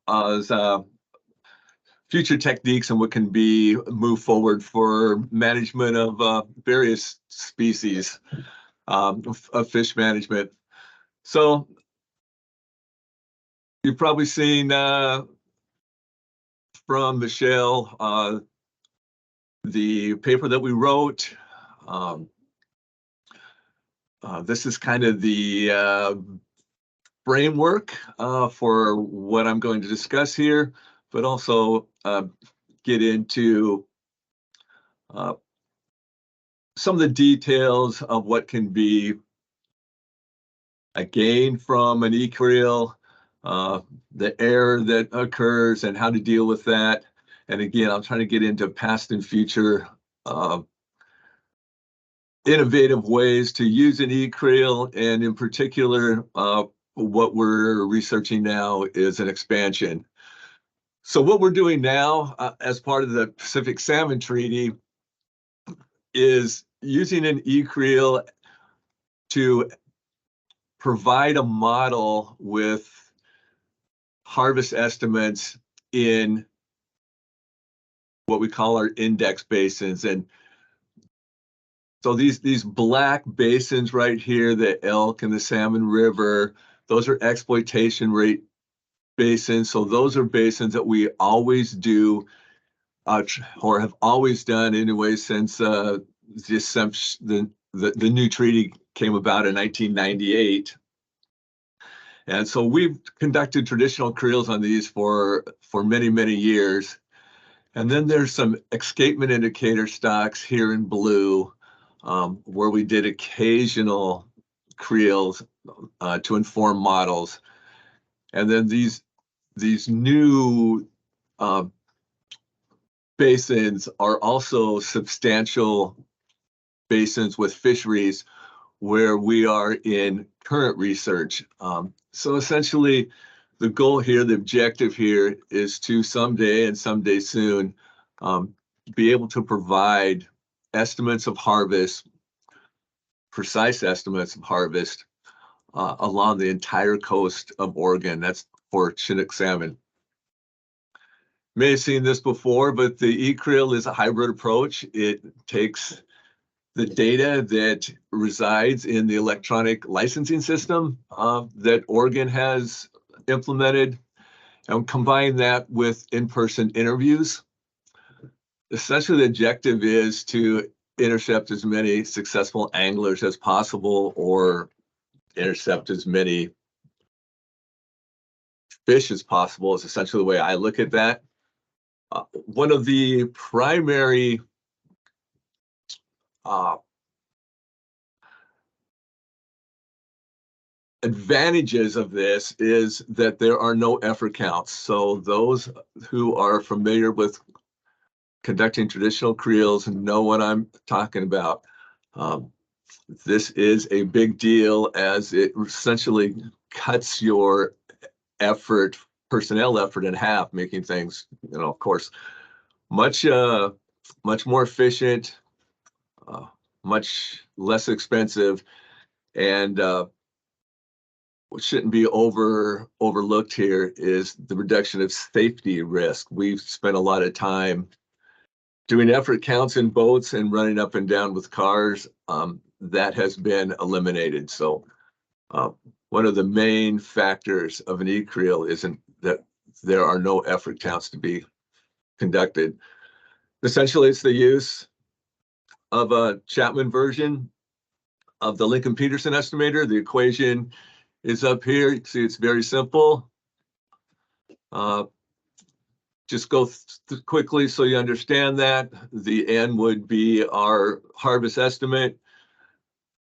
as future techniques and what can be moved forward for management of various species of fish management. So you've probably seen from Michelle the paper that we wrote. This is kind of the framework for what I'm going to discuss here, but also get into some of the details of what can be gained from an e-Creel, the error that occurs and how to deal with that. And again, I'm trying to get into past and future innovative ways to use an e-Creel, and in particular, what we're researching now is an expansion. So what we're doing now as part of the Pacific Salmon Treaty is using an e-Creel to provide a model with harvest estimates in what we call our index basins. And so these black basins right here, the Elk and the Salmon River, those are exploitation rate basins. So those are basins that we always do or have always done anyway since the new treaty came about in 1998. And so we've conducted traditional creels on these for many, many years. And then there's some escapement indicator stocks here in blue, where we did occasional creels to inform models. And then these new basins are also substantial basins with fisheries where we are in current research. So essentially, the goal here, the objective here, is to someday and someday soon be able to provide estimates of harvest, precise estimates of harvest along the entire coast of Oregon. That's for Chinook salmon. May have seen this before, but the e-Creel is a hybrid approach. It takes the data that resides in the electronic licensing system that Oregon has implemented, and combine that with in-person interviews. Essentially, the objective is to intercept as many successful anglers as possible, or intercept as many fish as possible, is essentially the way I look at that. One of the primary advantages of this is that there are no effort counts. So those who are familiar with conducting traditional creels know what I'm talking about. This is a big deal, as it essentially cuts your effort, personnel effort, in half, making things, of course, much more efficient, much less expensive, and what shouldn't be overlooked here is the reduction of safety risk. We've spent a lot of time doing effort counts in boats and running up and down with cars. That has been eliminated. So one of the main factors of an e-Creel isn't that there are no effort counts to be conducted. Essentially, it's the use of a Chapman version of the Lincoln-Peterson estimator. The equation is up here. You can see it's very simple. just go quickly so you understand that. The N would be our harvest estimate.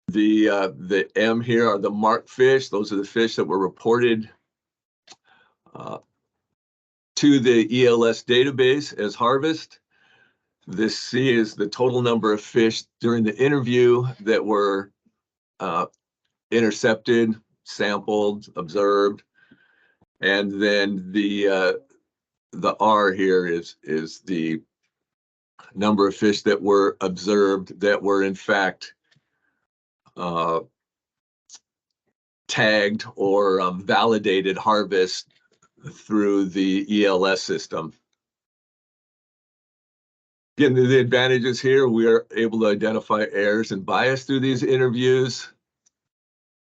The M here are the marked fish. Those are the fish that were reported to the ELS database as harvest. This C is the total number of fish during the interview that were intercepted, sampled, observed. And then the R here is the number of fish that were observed that were in fact tagged or validated harvest through the ELS system. Again, the advantages here, we are able to identify errors and bias through these interviews.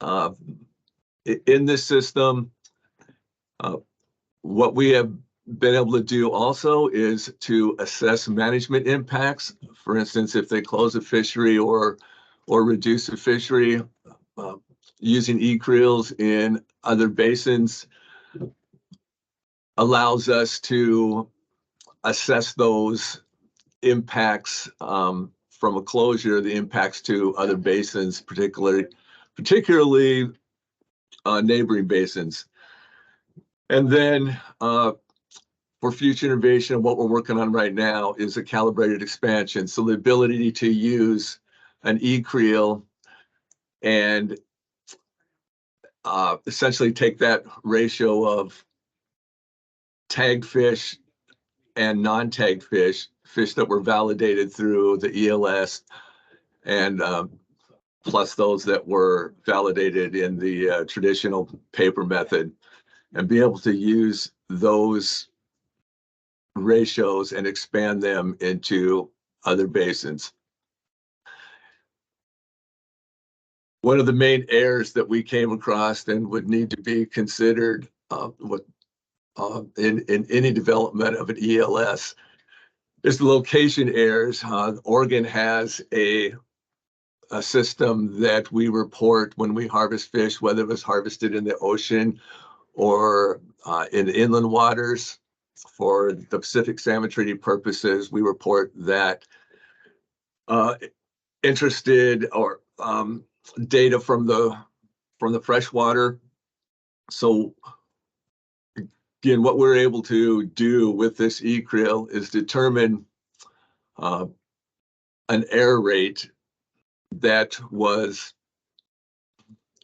In this system, what we have been able to do also is to assess management impacts. For instance, if they close a fishery or reduce a fishery, using e-Creels in other basins allows us to assess those impacts from a closure, the impacts to other basins, particularly neighboring basins. And then for future innovation, what we're working on right now is a calibrated expansion. So the ability to use an e-Creel and essentially take that ratio of tagged fish and non-tagged fish that were validated through the ELS, and plus those that were validated in the traditional paper method, and be able to use those ratios and expand them into other basins. One of the main errors that we came across and would need to be considered in any development of an ELS is the location errors. Oregon has a system that we report when we harvest fish, whether it was harvested in the ocean or in the inland waters. For the Pacific Salmon Treaty purposes, we report that interested or data from the freshwater. So again, what we're able to do with this e-Creel is determine an error rate that was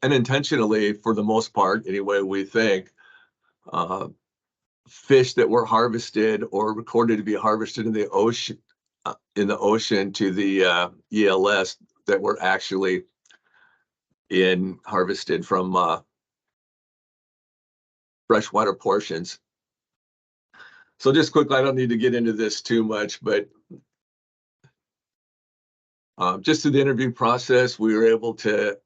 unintentionally, for the most part, anyway, we think, fish that were harvested or recorded to be harvested in the ocean to the ELS that were actually harvested from freshwater portions. So just quickly, I don't need to get into this too much, but just through the interview process, we were able to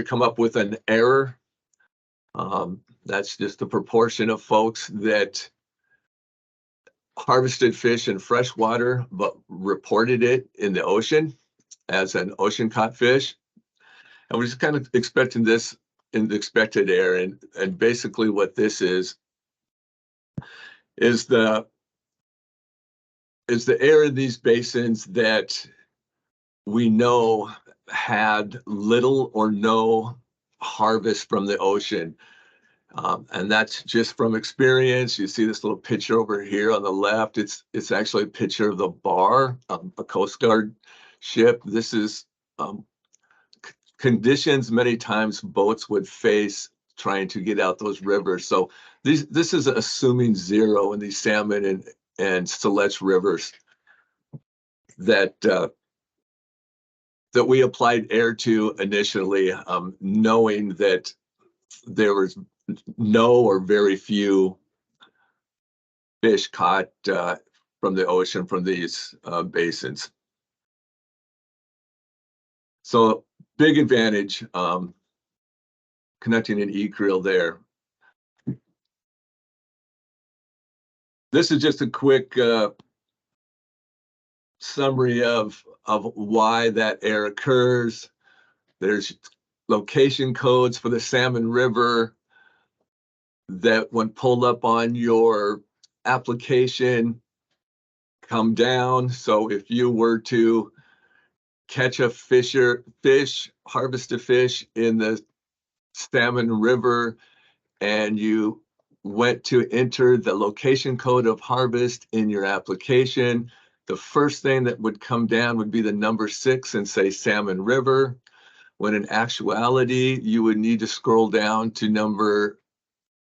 come up with an error. That's just the proportion of folks that harvested fish in freshwater, but reported it in the ocean as an ocean caught fish. And we're just kind of expecting this in the expected error. And basically what this is the error in these basins that we know had little or no harvest from the ocean. And that's just from experience. You see this little picture over here on the left. It's actually a picture of the bar, a Coast Guard ship. This is conditions many times boats would face trying to get out those rivers. So this is assuming zero in these salmon and Siletz rivers that we applied air to initially, knowing that there was no or very few fish caught from the ocean from these basins. So big advantage connecting an e-Creel there. This is just a quick summary of why that error occurs. There's location codes for the salmon river that when pulled up on your application come down. So if you were to catch a fish, harvest a fish in the Salmon River, and you went to enter the location code of harvest in your application, the first thing that would come down would be the number 6 and say Salmon River, when in actuality, you would need to scroll down to number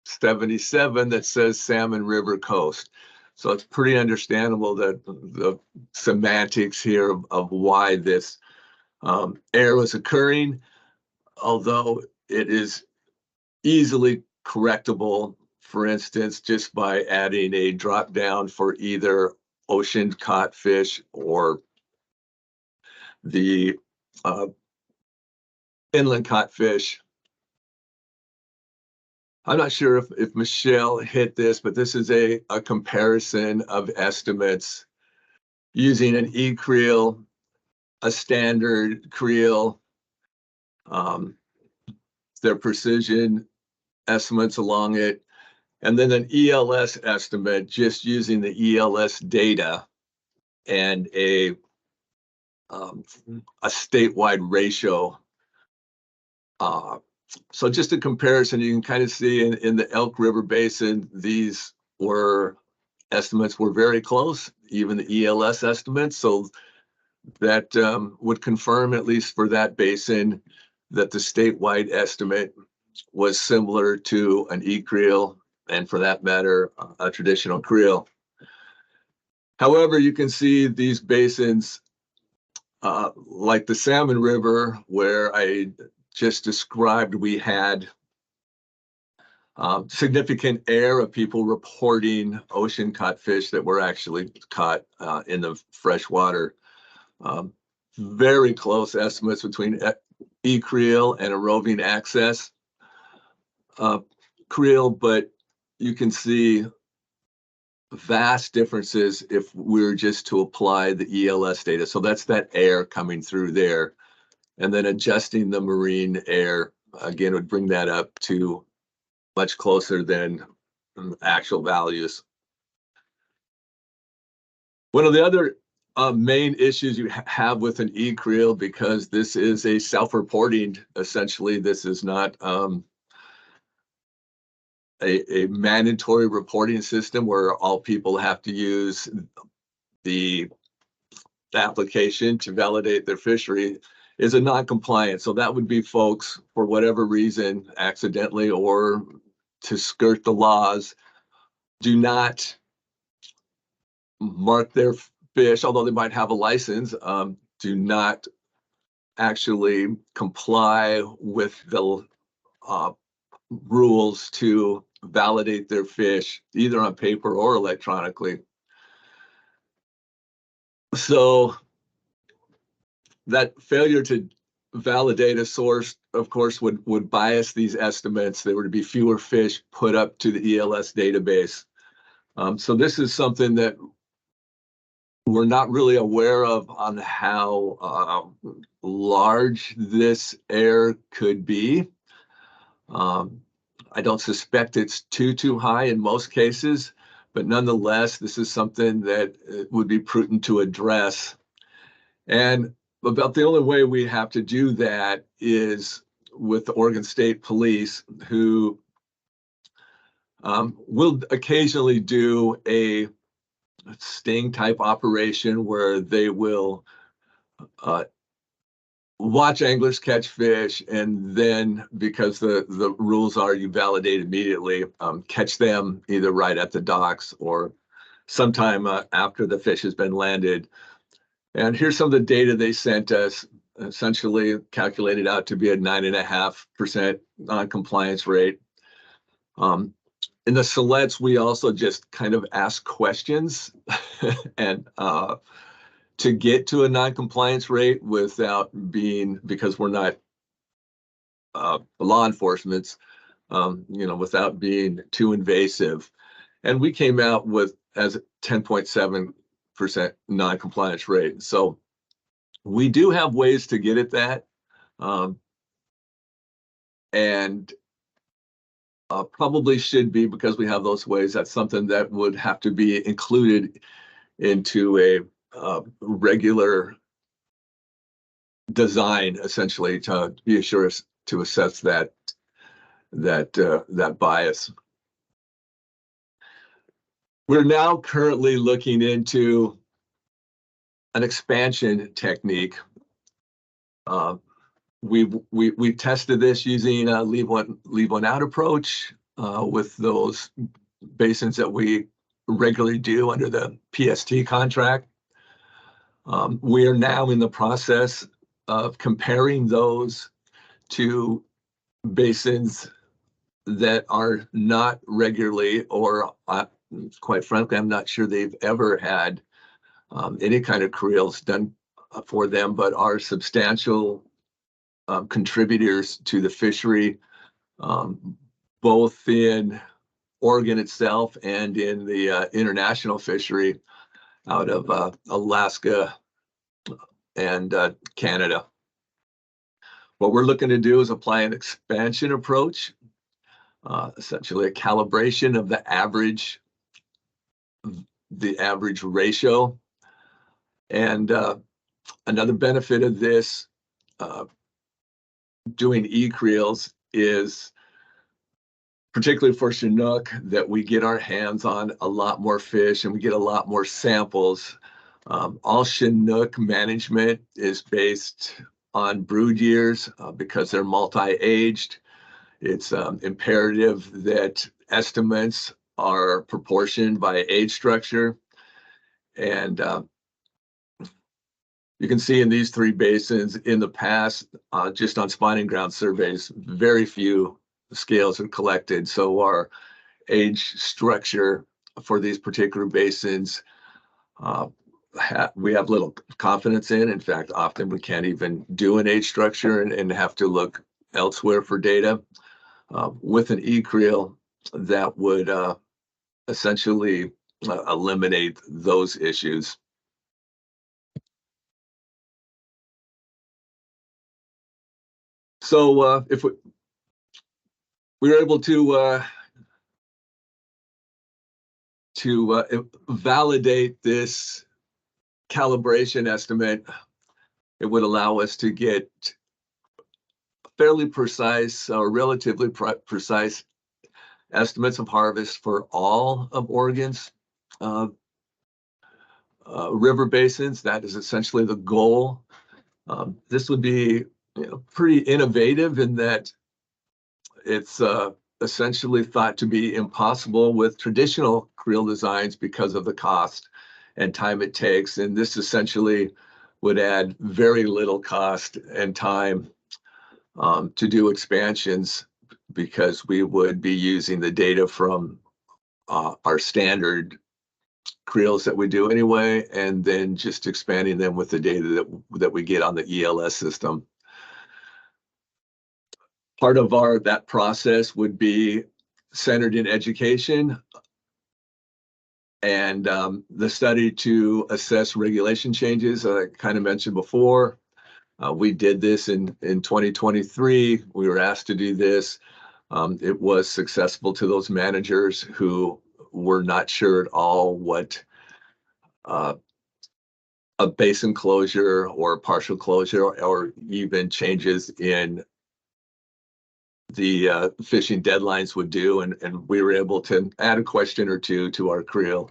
77 that says Salmon River Coast. So it's pretty understandable that the semantics here of why this error was occurring, although it is easily correctable, for instance, just by adding a drop down for either ocean caught fish or the inland caught fish. I'm not sure if Michelle hit this, but this is a comparison of estimates using an e-Creel, a standard creel, their precision estimates along it, and then an ELS estimate just using the ELS data and a statewide ratio. So just a comparison, you can kind of see in the Elk River Basin, these estimates were very close, even the ELS estimates. So that would confirm, at least for that basin, that the statewide estimate was similar to an e-Creel, and for that matter, a traditional creel. However, you can see these basins, like the Salmon River, where I just described, we had significant error of people reporting ocean caught fish that were actually caught in the fresh water. Very close estimates between e-Creel and a roving access creel, but you can see vast differences if we were just to apply the ELS data. So that's that air coming through there. And then adjusting the marine air, again, would bring that up to much closer than actual values. One of the other main issues you have with an e-Creel, because this is a self-reporting, essentially, this is not a mandatory reporting system where all people have to use the application to validate their fishery, is a non-compliant. So that would be folks, for whatever reason, accidentally or to skirt the laws, do not mark their fish, although they might have a license, do not actually comply with the rules to validate their fish, either on paper or electronically. So that failure to validate a source, of course, would bias these estimates. There would be fewer fish put up to the ELS database. So this is something that we're not really aware of on how large this error could be. I don't suspect it's too high in most cases, but nonetheless, this is something that would be prudent to address. And about the only way we have to do that is with the Oregon State Police, who will occasionally do a sting type operation where they will watch anglers catch fish, and then, because the rules are you validate immediately, catch them either right at the docks or sometime after the fish has been landed. And here's some of the data they sent us, essentially calculated out to be a 9.5% non-compliance rate. In the Silettes, we also just kind of ask questions and to get to a non-compliance rate without being, because we're not law enforcement, without being too invasive. And we came out with as a 10.7% non-compliance rate. So we do have ways to get at that. And probably should be, because we have those ways, that's something that would have to be included into a regular design, essentially, to be sure to assess that bias. We're now currently looking into an expansion technique. We tested this using a leave one out approach with those basins that we regularly do under the PST contract. We are now in the process of comparing those to basins that are not regularly, or quite frankly, I'm not sure they've ever had any kind of creels done for them, but are substantial contributors to the fishery, both in Oregon itself and in the international fishery out of Alaska and Canada. What we're looking to do is apply an expansion approach, essentially a calibration of the average ratio. And another benefit of this doing e-Creels is, particularly for Chinook, that we get our hands on a lot more fish and we get a lot more samples. All Chinook management is based on brood years because they're multi-aged. It's imperative that estimates are proportioned by age structure. And you can see in these three basins in the past, just on spawning ground surveys, very few scales are collected. So our age structure for these particular basins, we have little confidence in. In fact, often we can't even do an age structure and have to look elsewhere for data. With an e-Creel, that would essentially eliminate those issues. So if we were able to validate this calibration estimate, it would allow us to get fairly precise or relatively precise estimates of harvest for all of Oregon's river basins. That is essentially the goal. This would be pretty innovative in that it's essentially thought to be impossible with traditional creel designs because of the cost and time it takes. And this essentially would add very little cost and time to do expansions, because we would be using the data from our standard creels that we do anyway, and then just expanding them with the data that we get on the ELS system. Part of that process would be centered in education and the study to assess regulation changes. I kind of mentioned before, we did this in 2023. We were asked to do this. It was successful to those managers who were not sure at all what a basin closure or partial closure or even changes in the fishing deadlines would do, and we were able to add a question or two to our creel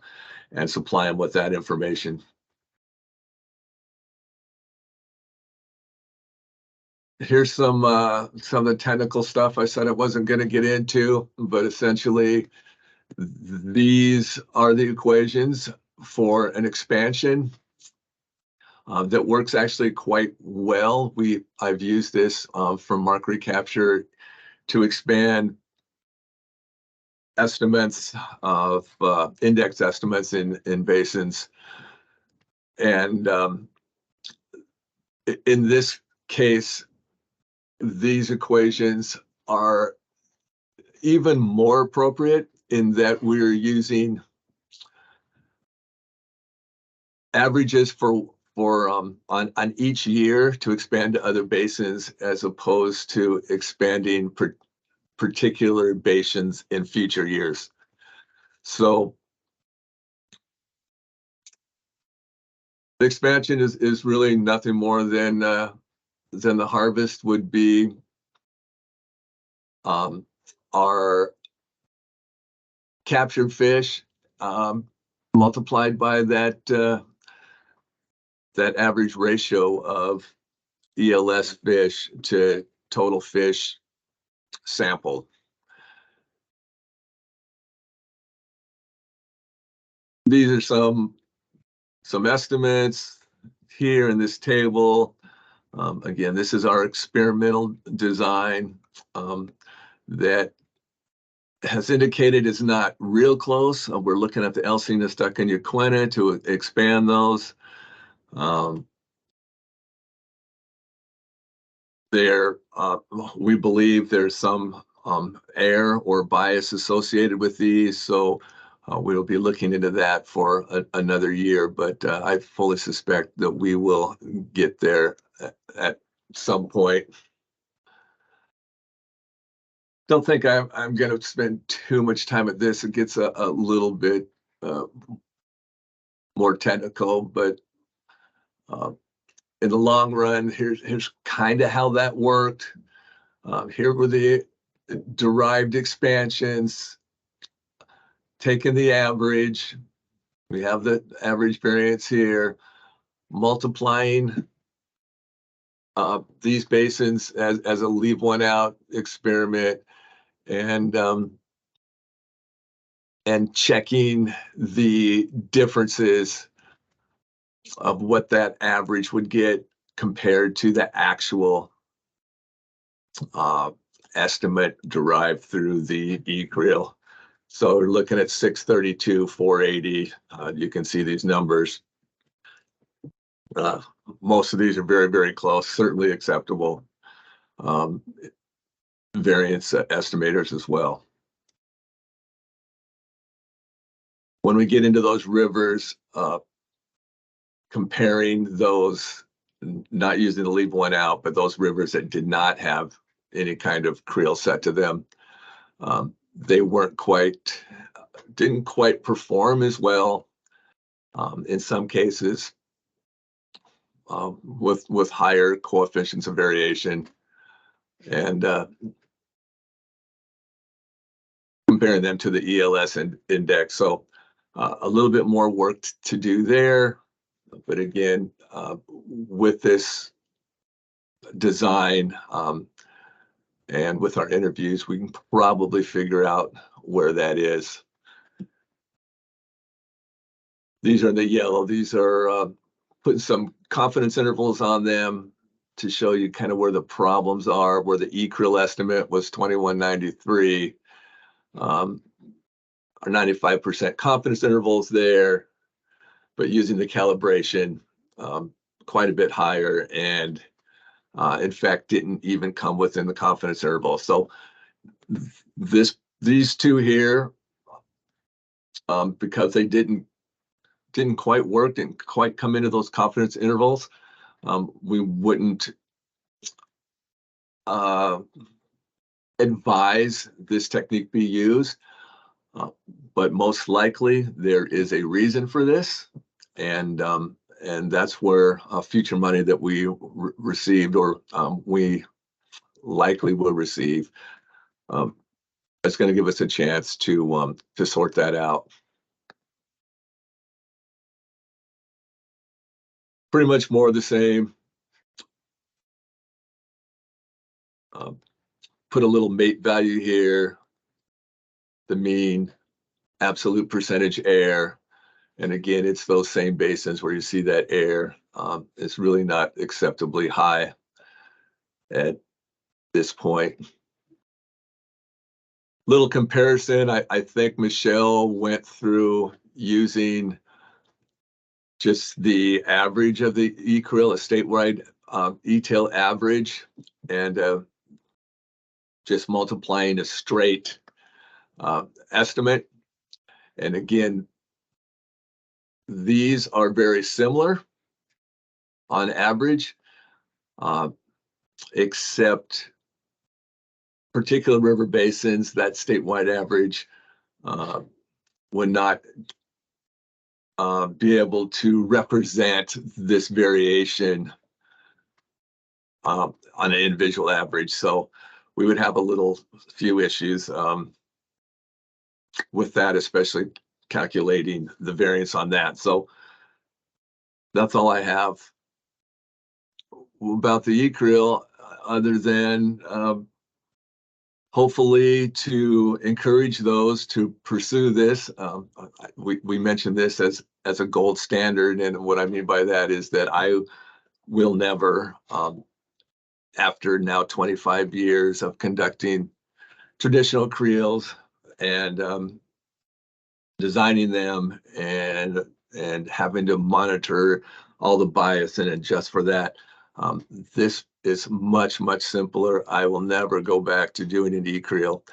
and supply them with that information. Here's some of the technical stuff I said I wasn't going to get into, but essentially these are the equations for an expansion that works actually quite well. I've used this from mark recapture to expand estimates of index estimates in basins. And in this case, these equations are even more appropriate in that we're using averages on each year to expand to other basins, as opposed to expanding particular basins in future years. So the expansion is really nothing more than the harvest would be our captured fish multiplied by that average ratio of ELS fish to total fish sampled. These are some estimates here in this table. Again, this is our experimental design that has indicated it's not real close. We're looking at the Elsina stuck in Yaquina to expand those. We believe there's some air or bias associated with these, so we'll be looking into that for another year, but I fully suspect that we will get there at some point. Don't think I'm going to spend too much time at this. It gets a little bit more technical, but in the long run, here's kind of how that worked. Here were the derived expansions, taking the average. We have the average variance here, multiplying these basins as a leave one out experiment, and checking the differences of what that average would get compared to the actual estimate derived through the e-Creel. So we're looking at 632, 480. You can see these numbers. Most of these are very, very close, certainly acceptable. Variance estimators as well. When we get into those rivers, comparing those, not using the leave one out, but those rivers that did not have any kind of creel set to them, they didn't quite perform as well in some cases with higher coefficients of variation, and comparing them to the ELS index. So a little bit more work to do there. But again, with this design and with our interviews, we can probably figure out where that is. These are the yellow. These are putting some confidence intervals on them to show you kind of where the problems are, where the e-Creel estimate was 2193. Our 95% confidence intervals there, but using the calibration quite a bit higher, and in fact didn't even come within the confidence interval. So these two here, because they didn't quite work, didn't quite come into those confidence intervals, we wouldn't advise this technique be used, but most likely there is a reason for this, and that's where future money that we received, or we likely will receive, it's going to give us a chance to sort that out. Pretty much more of the same. Put a little mate value here, the mean, absolute percentage air. And again, it's those same basins where you see that air is really not acceptably high at this point. Little comparison, I think Michelle went through using just the average of the e-Creel, a statewide e-tail average, and just multiplying a straight estimate. And again, these are very similar on average, except particular river basins, that statewide average would not be able to represent this variation on an individual average. So we would have a few issues with that, especially calculating the variance on that. So that's all I have about the e-Creel, other than hopefully to encourage those to pursue this. We mentioned this as a gold standard, and what I mean by that is that I will never, after now 25 years of conducting traditional creels and designing them and having to monitor all the bias in it just for that. This is much, much simpler. I will never go back to doing an e-Creel.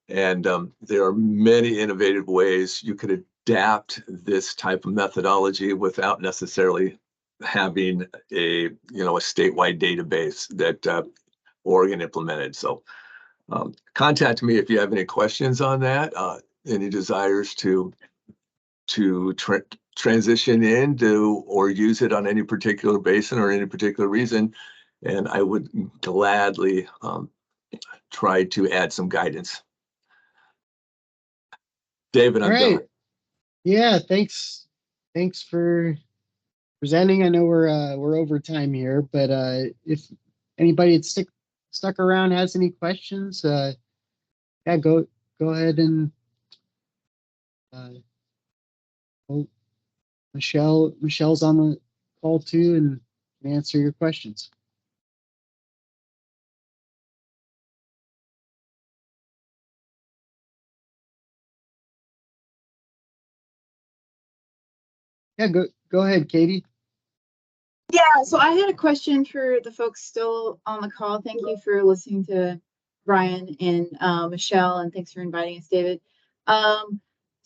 And there are many innovative ways you could adapt this type of methodology without necessarily having a statewide database that Oregon implemented. So contact me if you have any questions on that, any desires to transition into or use it on any particular basin or any particular reason, and I would gladly try to add some guidance. David, I'm done. Yeah, thanks for presenting. I know we're over time here, but if anybody that's stuck around has any questions, yeah, go ahead and Michelle's on the call too and can answer your questions. Yeah, go ahead, Katie. Yeah, so I had a question for the folks still on the call. Thank you for listening to Brian and Michelle, and thanks for inviting us, David.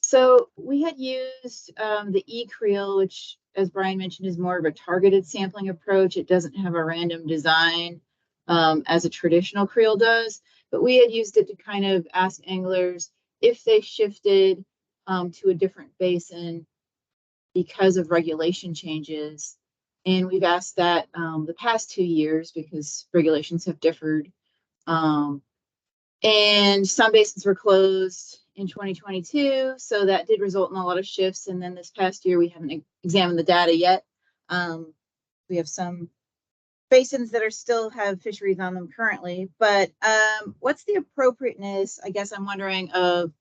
So we had used the e-Creel, which, as Brian mentioned, is more of a targeted sampling approach. It doesn't have a random design as a traditional creel does, but we had used it to kind of ask anglers if they shifted to a different basin because of regulation changes. And we've asked that the past 2 years because regulations have differed. And some basins were closed in 2022. So that did result in a lot of shifts. And then this past year, we haven't examined the data yet. We have some basins that still have fisheries on them currently. But what's the appropriateness, I guess I'm wondering, of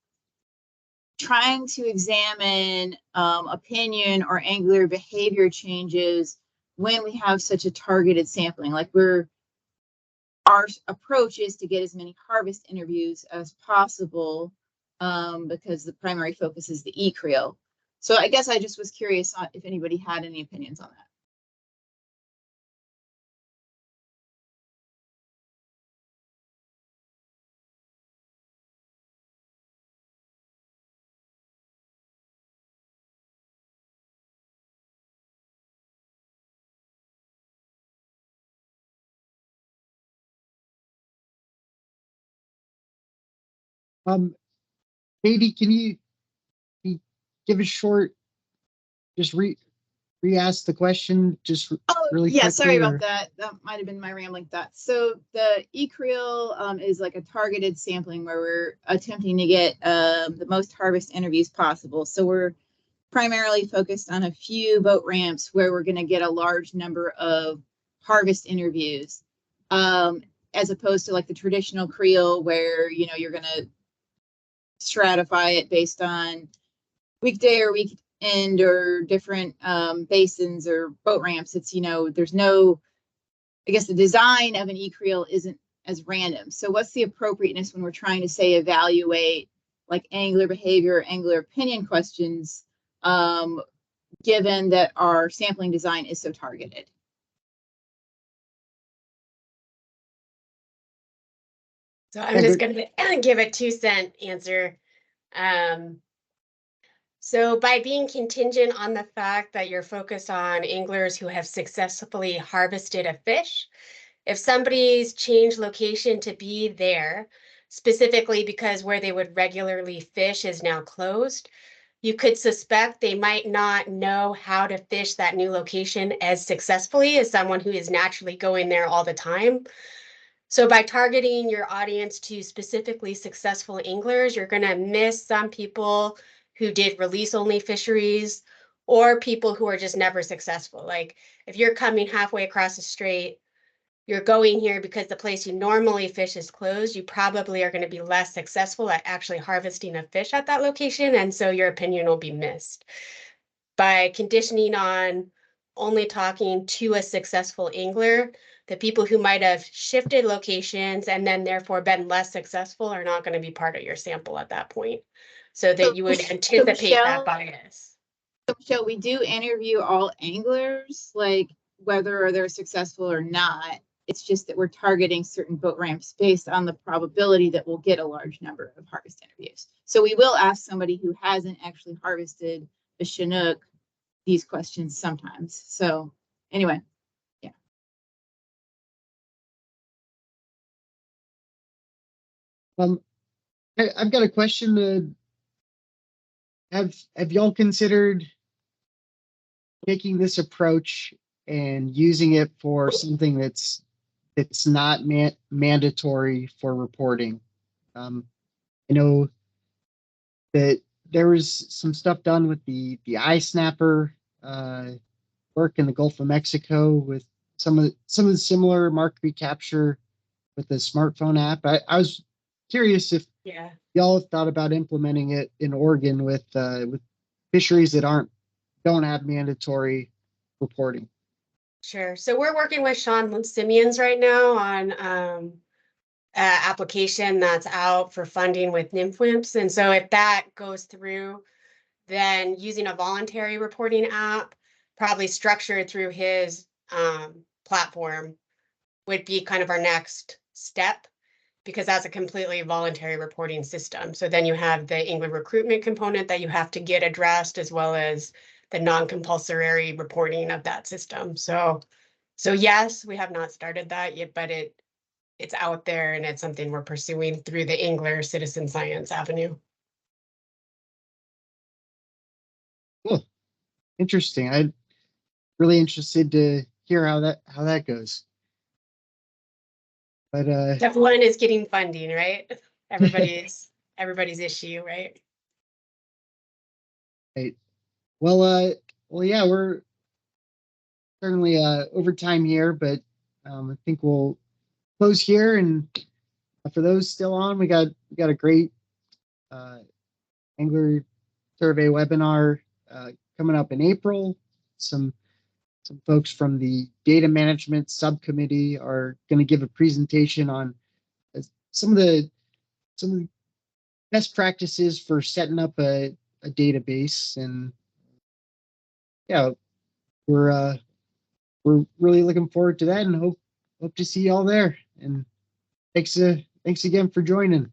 trying to examine opinion or angler behavior changes when we have such a targeted sampling? Like our approach is to get as many harvest interviews as possible because the primary focus is the e-Creel. So I guess I just was curious if anybody had any opinions on that. Katie, can you give a short, just re-ask the question, just really yeah, quickly, sorry about that. That might have been my rambling thoughts. So the e-Creel is like a targeted sampling where we're attempting to get the most harvest interviews possible. So we're primarily focused on a few boat ramps where we're going to get a large number of harvest interviews, as opposed to like the traditional creel where you're going to stratify it based on weekday or weekend or different basins or boat ramps. It's there's no, I guess the design of an e-Creel isn't as random. So what's the appropriateness when we're trying to say evaluate like angler behavior, angler opinion questions, given that our sampling design is so targeted? So I'm just going to give a 2-cent answer. So by being contingent on the fact that you're focused on anglers who have successfully harvested a fish, If somebody's changed location to be there, specifically because where they would regularly fish is now closed, you could suspect they might not know how to fish that new location as successfully as someone who is naturally going there all the time. So by targeting your audience to specifically successful anglers, you're going to miss some people who did release-only fisheries or people who are just never successful. Like if you're coming halfway across the strait, you're going here because the place you normally fish is closed, you probably are going to be less successful at actually harvesting a fish at that location, and so your opinion will be missed. By conditioning on only talking to a successful angler, the people who might have shifted locations and then therefore been less successful are not going to be part of your sample at that point, so that you would anticipate Michelle, that bias. So Michelle, we do interview all anglers, like whether they're successful or not. It's just that we're targeting certain boat ramps based on the probability that we'll get a large number of harvest interviews. So we will ask somebody who hasn't actually harvested a Chinook these questions sometimes. So anyway, yeah. I've got a question. Have y'all considered taking this approach and using it for something that's not mandatory for reporting? I know that there was some stuff done with the eye snapper work in the Gulf of Mexico with some of the similar mark recapture with the smartphone app. I was curious if y'all have thought about implementing it in Oregon with fisheries that don't have mandatory reporting. Sure. So we're working with Sean Simeons right now on application that's out for funding with NymphWimps. And so if that goes through, then using a voluntary reporting app, probably structured through his platform, would be kind of our next step, because that's a completely voluntary reporting system. So then you have the angler recruitment component that you have to get addressed, as well as the non-compulsory reporting of that system. So yes, we have not started that yet, but it's out there and it's something we're pursuing through the angler citizen science avenue. Cool. Interesting. I'm really interested to hear how that goes. But Step one is getting funding, right? Everybody's issue, right? Right. Well, yeah, we're certainly over time here, but I think we'll close here. And for those still on, we got a great angler survey webinar coming up in April. Some folks from the data management subcommittee are going to give a presentation on some of the best practices for setting up a database. And yeah, we're really looking forward to that, and hope to see you all there. And thanks again for joining.